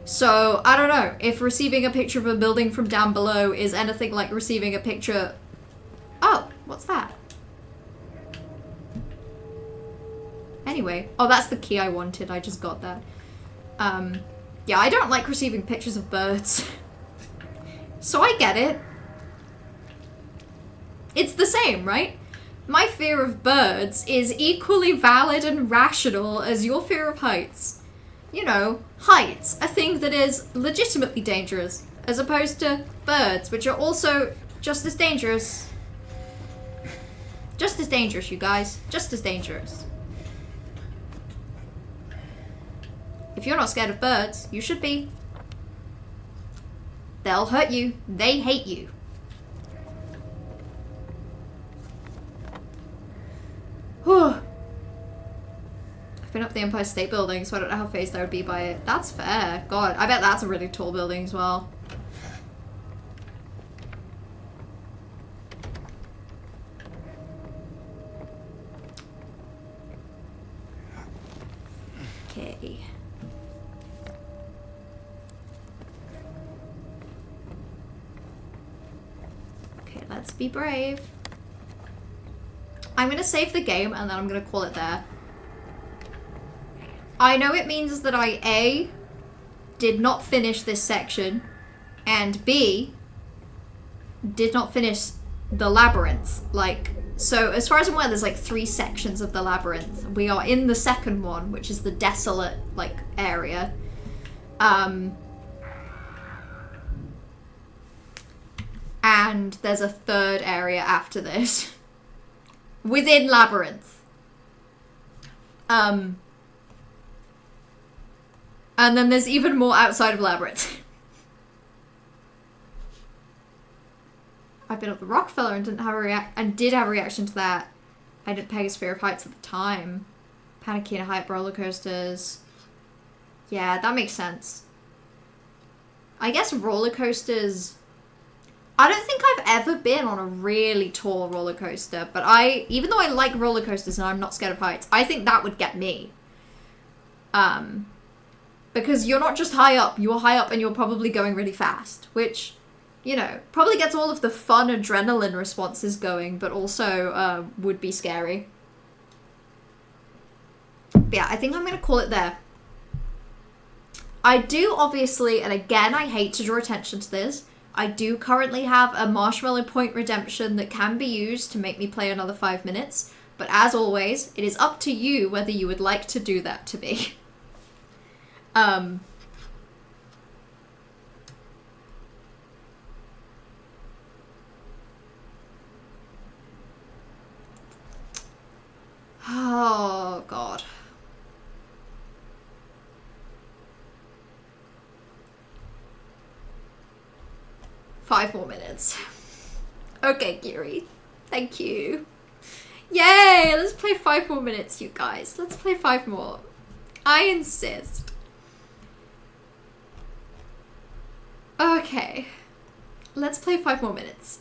So, I don't know, if receiving a picture of a building from down below is anything like receiving a picture... Oh, what's that? Anyway, oh, that's the key I wanted, I just got that. Yeah, I don't like receiving pictures of birds. So I get it. It's the same, right? My fear of birds is equally valid and rational as your fear of heights. You know, heights, a thing that is legitimately dangerous, as opposed to birds, which are also just as dangerous. Just as dangerous, you guys. Just as dangerous. If you're not scared of birds, you should be. They'll hurt you. They hate you. Whew. I've been up the Empire State Building, so I don't know how phased I would be by it. That's fair. God, I bet that's a really tall building as well. Okay. Okay, let's be brave. I'm gonna save the game and then I'm gonna call it there. I know it means that I, A, did not finish this section, and B, did not finish the labyrinth. Like, so as far as I'm aware, there's like 3 sections of the labyrinth. We are in the second one, which is the desolate, like, area. And there's a 3rd area after this. Within Labyrinth. And then there's even more outside of Labyrinth. I've been up the Rockefeller and did have a reaction to that. I did Pegasus Fear of Heights at the time. Panicky and Hype roller coasters. Yeah, that makes sense. I guess roller coasters... I don't think I've ever been on a really tall roller coaster, but even though I like roller coasters and I'm not scared of heights, I think that would get me. Because you're not just high up, you're high up and you're probably going really fast, which, you know, probably gets all of the fun adrenaline responses going, but also would be scary. But yeah, I think I'm going to call it there. I do obviously, and again, I hate to draw attention to this, I do currently have a Marshmallow Point redemption that can be used to make me play another 5 minutes, but as always, it is up to you whether you would like to do that to me. Oh, God. Five more minutes. Okay, Kiri. Thank you. Yay! Let's play 5 more minutes, you guys. Let's play 5 more. I insist. Okay. Let's play 5 more minutes.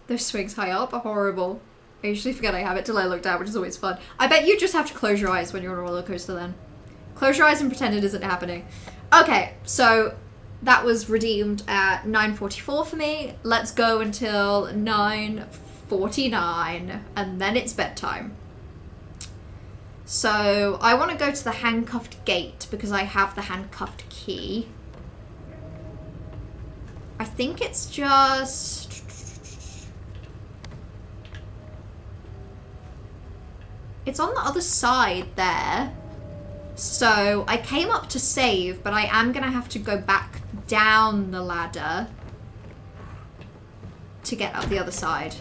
Those swings high up are horrible. I usually forget I have it till I look down, which is always fun. I bet you just have to close your eyes when you're on a roller coaster then. Close your eyes and pretend it isn't happening. Okay, so that was redeemed at 9:44 for me. Let's go until 9:49, and then it's bedtime. So I want to go to the handcuffed gate because I have the handcuffed key. I think it's just... It's on the other side there. So I came up to save, but I am going to have to go back down the ladder to get up the other side.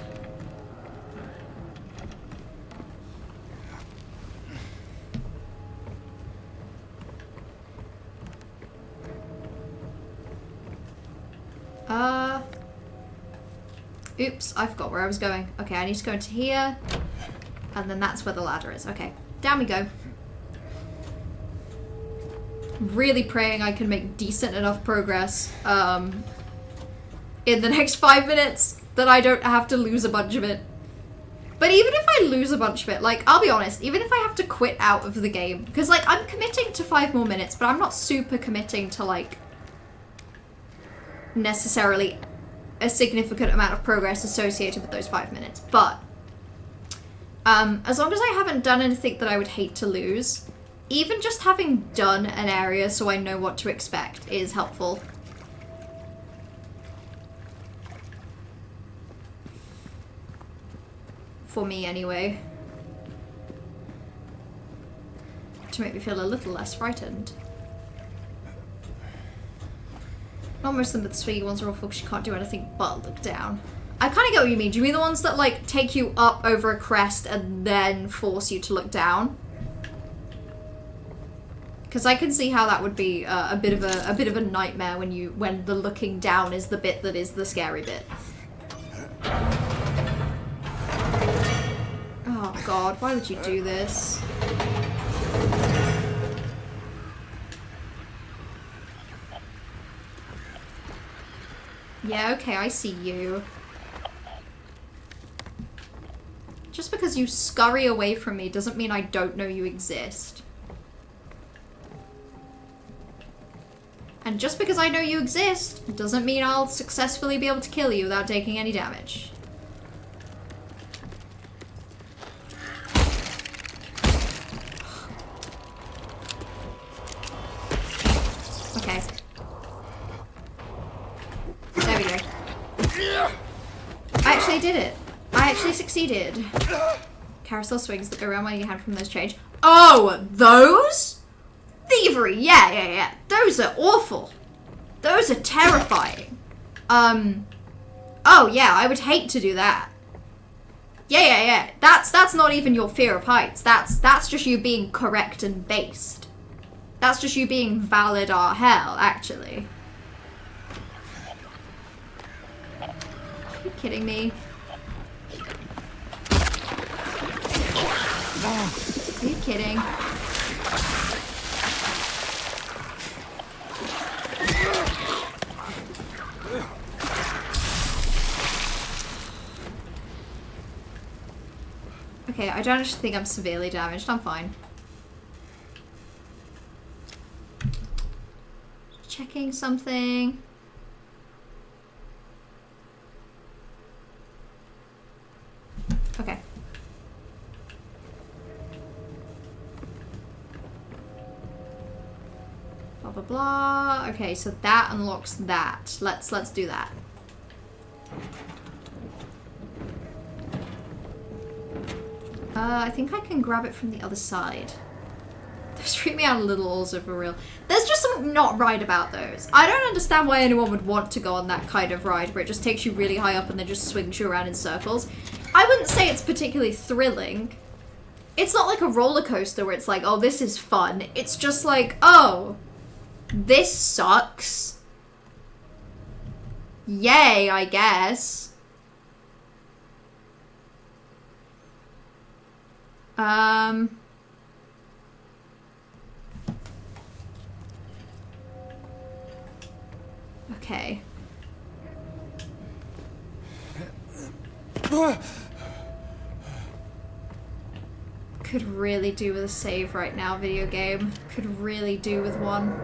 Oops, I forgot where I was going. Okay, I need to go into here. And then that's where the ladder is. Okay, down we go. Really praying I can make decent enough progress in the next 5 minutes that I don't have to lose a bunch of it. But even if I lose a bunch of it, like, I'll be honest, even if I have to quit out of the game, because, like, I'm committing to 5 more minutes, but I'm not super committing to, like, necessarily a significant amount of progress associated with those 5 minutes. But as long as I haven't done anything that I would hate to lose, even just having done an area so I know what to expect is helpful. For me, anyway. To make me feel a little less frightened. Not most of them, but the swiggy ones are awful because you can't do anything but look down. I kind of get what you mean. Do you mean the ones that, like, take you up over a crest and then force you to look down? Because I can see how that would be a bit of a nightmare when the looking down is the bit that is the scary bit. Oh God, why would you do this? Yeah, okay, I see you. Just because you scurry away from me doesn't mean I don't know you exist. And just because I know you exist doesn't mean I'll successfully be able to kill you without taking any damage. Okay. There we go. I actually did it. I actually succeeded. Carousel swings that go around when you hand from those change. Oh, those? Thievery, yeah. Those are awful. Those are terrifying. Oh yeah, I would hate to do that. Yeah. That's not even your fear of heights. That's just you being correct and based. That's just you being valid or hell, actually. Are you kidding me? Are you kidding? Okay, I don't actually think I'm severely damaged. I'm fine. Checking something. Okay. Blah blah blah. Okay, so that unlocks that. Let's do that. I think I can grab it from the other side. Those freak me out a little also, for real. There's just something not right about those. I don't understand why anyone would want to go on that kind of ride where it just takes you really high up and then just swings you around in circles. I wouldn't say it's particularly thrilling. It's not like a roller coaster where it's like, oh, this is fun. It's just like, oh, this sucks. Yay, I guess. Okay. Could really do with a save right now, video game. Could really do with one.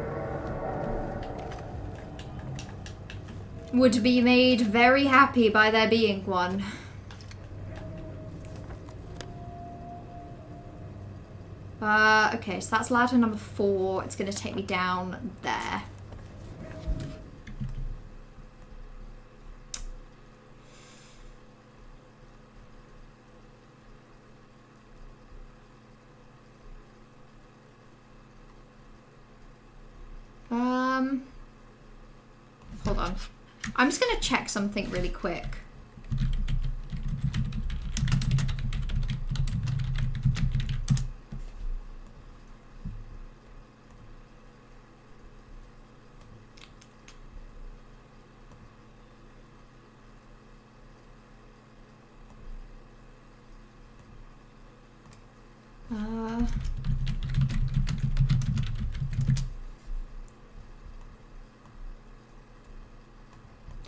Would be made very happy by there being one. Okay, so that's ladder number 4. It's gonna take me down there. Hold on. I'm just gonna check something really quick.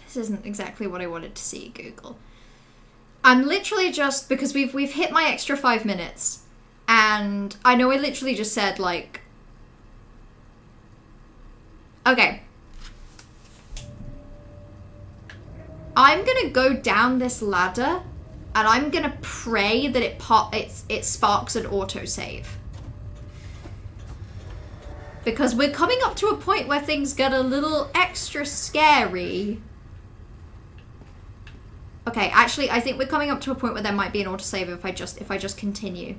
This isn't exactly what I wanted to see, Google. I'm literally just, because we've hit my extra 5 minutes, and I know I literally just said, like... Okay. I'm gonna go down this ladder, and I'm gonna pray that it sparks an autosave. Because we're coming up to a point where things get a little extra scary. Okay, actually, I think we're coming up to a point where there might be an autosave if I just continue.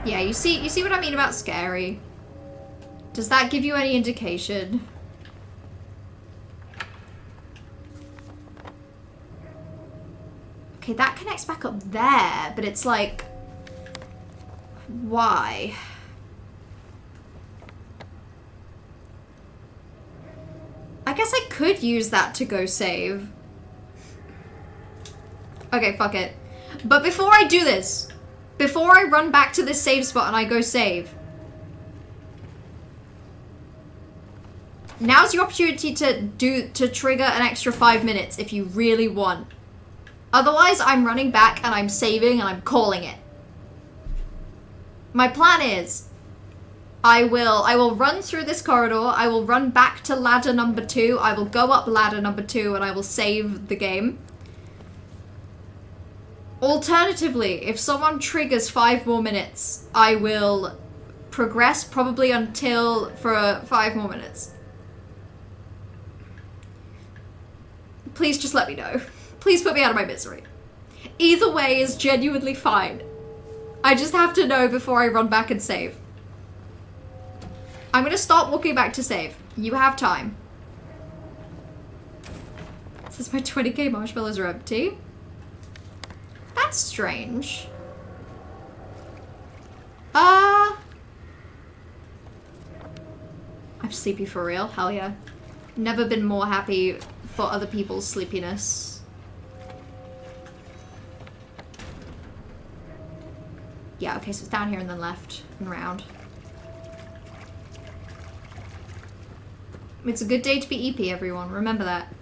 Yeah, you see what I mean about scary? Does that give you any indication? Okay, that connects back up there, but it's like... Why? I guess I could use that to go save. Okay, fuck it. But before I do this, before I run back to this save spot and I go save, now's your opportunity to trigger an extra 5 minutes if you really want. Otherwise, I'm running back and I'm saving and I'm calling it. My plan is, I will run through this corridor, I will run back to ladder number 2, I will go up ladder number 2 and I will save the game. Alternatively, if someone triggers 5 more minutes, I will progress probably for 5 more minutes. Please just let me know. Please put me out of my misery. Either way is genuinely fine. I just have to know before I run back and save. I'm gonna start walking back to save. You have time. It says my 20k marshmallows are empty. That's strange. I'm sleepy for real. Hell yeah. Never been more happy for other people's sleepiness. Yeah, okay, so it's down here and then left and round. It's a good day to be EP, everyone. Remember that.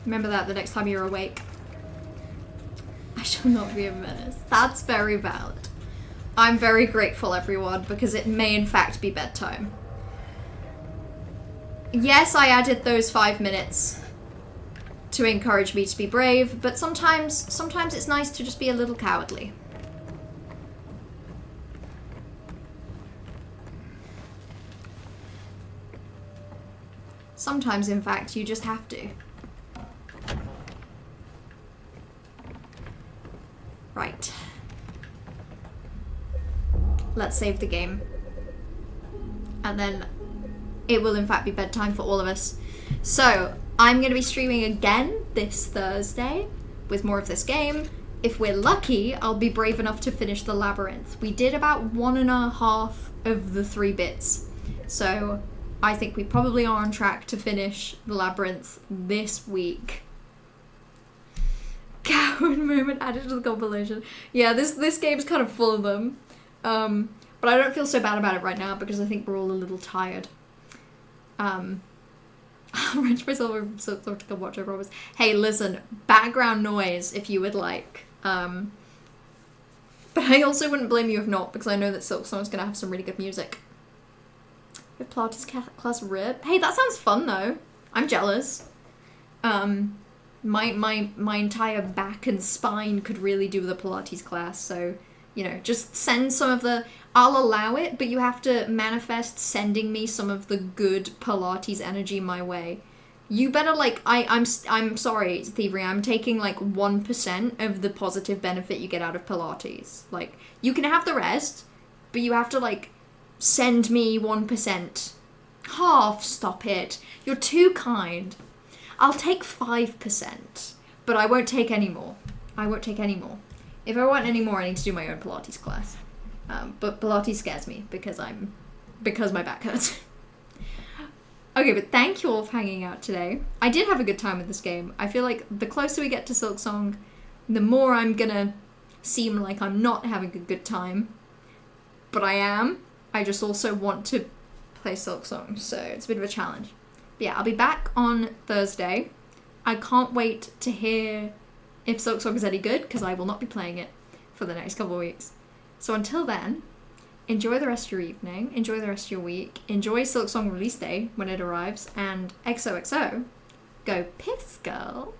Remember that the next time you're awake. I shall not be a menace. That's very valid. I'm very grateful, everyone, because it may in fact be bedtime. Yes, I added those 5 minutes to encourage me to be brave, but sometimes it's nice to just be a little cowardly. Sometimes, in fact, you just have to. Right. Let's save the game. And then it will in fact be bedtime for all of us. So, I'm going to be streaming again this Thursday with more of this game. If we're lucky, I'll be brave enough to finish the labyrinth. We did about 1.5 of the 3 bits. So, I think we probably are on track to finish the labyrinth this week. Coward moment added to the compilation. Yeah, this game's kind of full of them. But I don't feel so bad about it right now because I think we're all a little tired. I'll wrench myself over so to go watch, I promise. Hey, listen, background noise if you would like. But I also wouldn't blame you if not, because I know that Silksong's gonna have some really good music. With Pilates class rip. Hey, that sounds fun though. I'm jealous. My entire back and spine could really do with a Pilates class, so, you know, just send some of the... I'll allow it, but you have to manifest sending me some of the good Pilates energy my way. You better, like, I'm sorry, Thievery, I'm taking, like, 1% of the positive benefit you get out of Pilates. Like, you can have the rest, but you have to, like, send me 1%. Half, stop it. You're too kind. I'll take 5%, but I won't take any more. I won't take any more. If I want any more, I need to do my own Pilates class. But Pilates scares me because my back hurts. Okay, but thank you all for hanging out today. I did have a good time with this game. I feel like the closer we get to Silksong, the more I'm gonna seem like I'm not having a good time. But I am. I just also want to play Silksong, so it's a bit of a challenge. But yeah, I'll be back on Thursday. I can't wait to hear if Silksong is any good, because I will not be playing it for the next couple of weeks. So until then, enjoy the rest of your evening, enjoy the rest of your week, enjoy Silksong release day when it arrives, and XOXO, go piss, girl.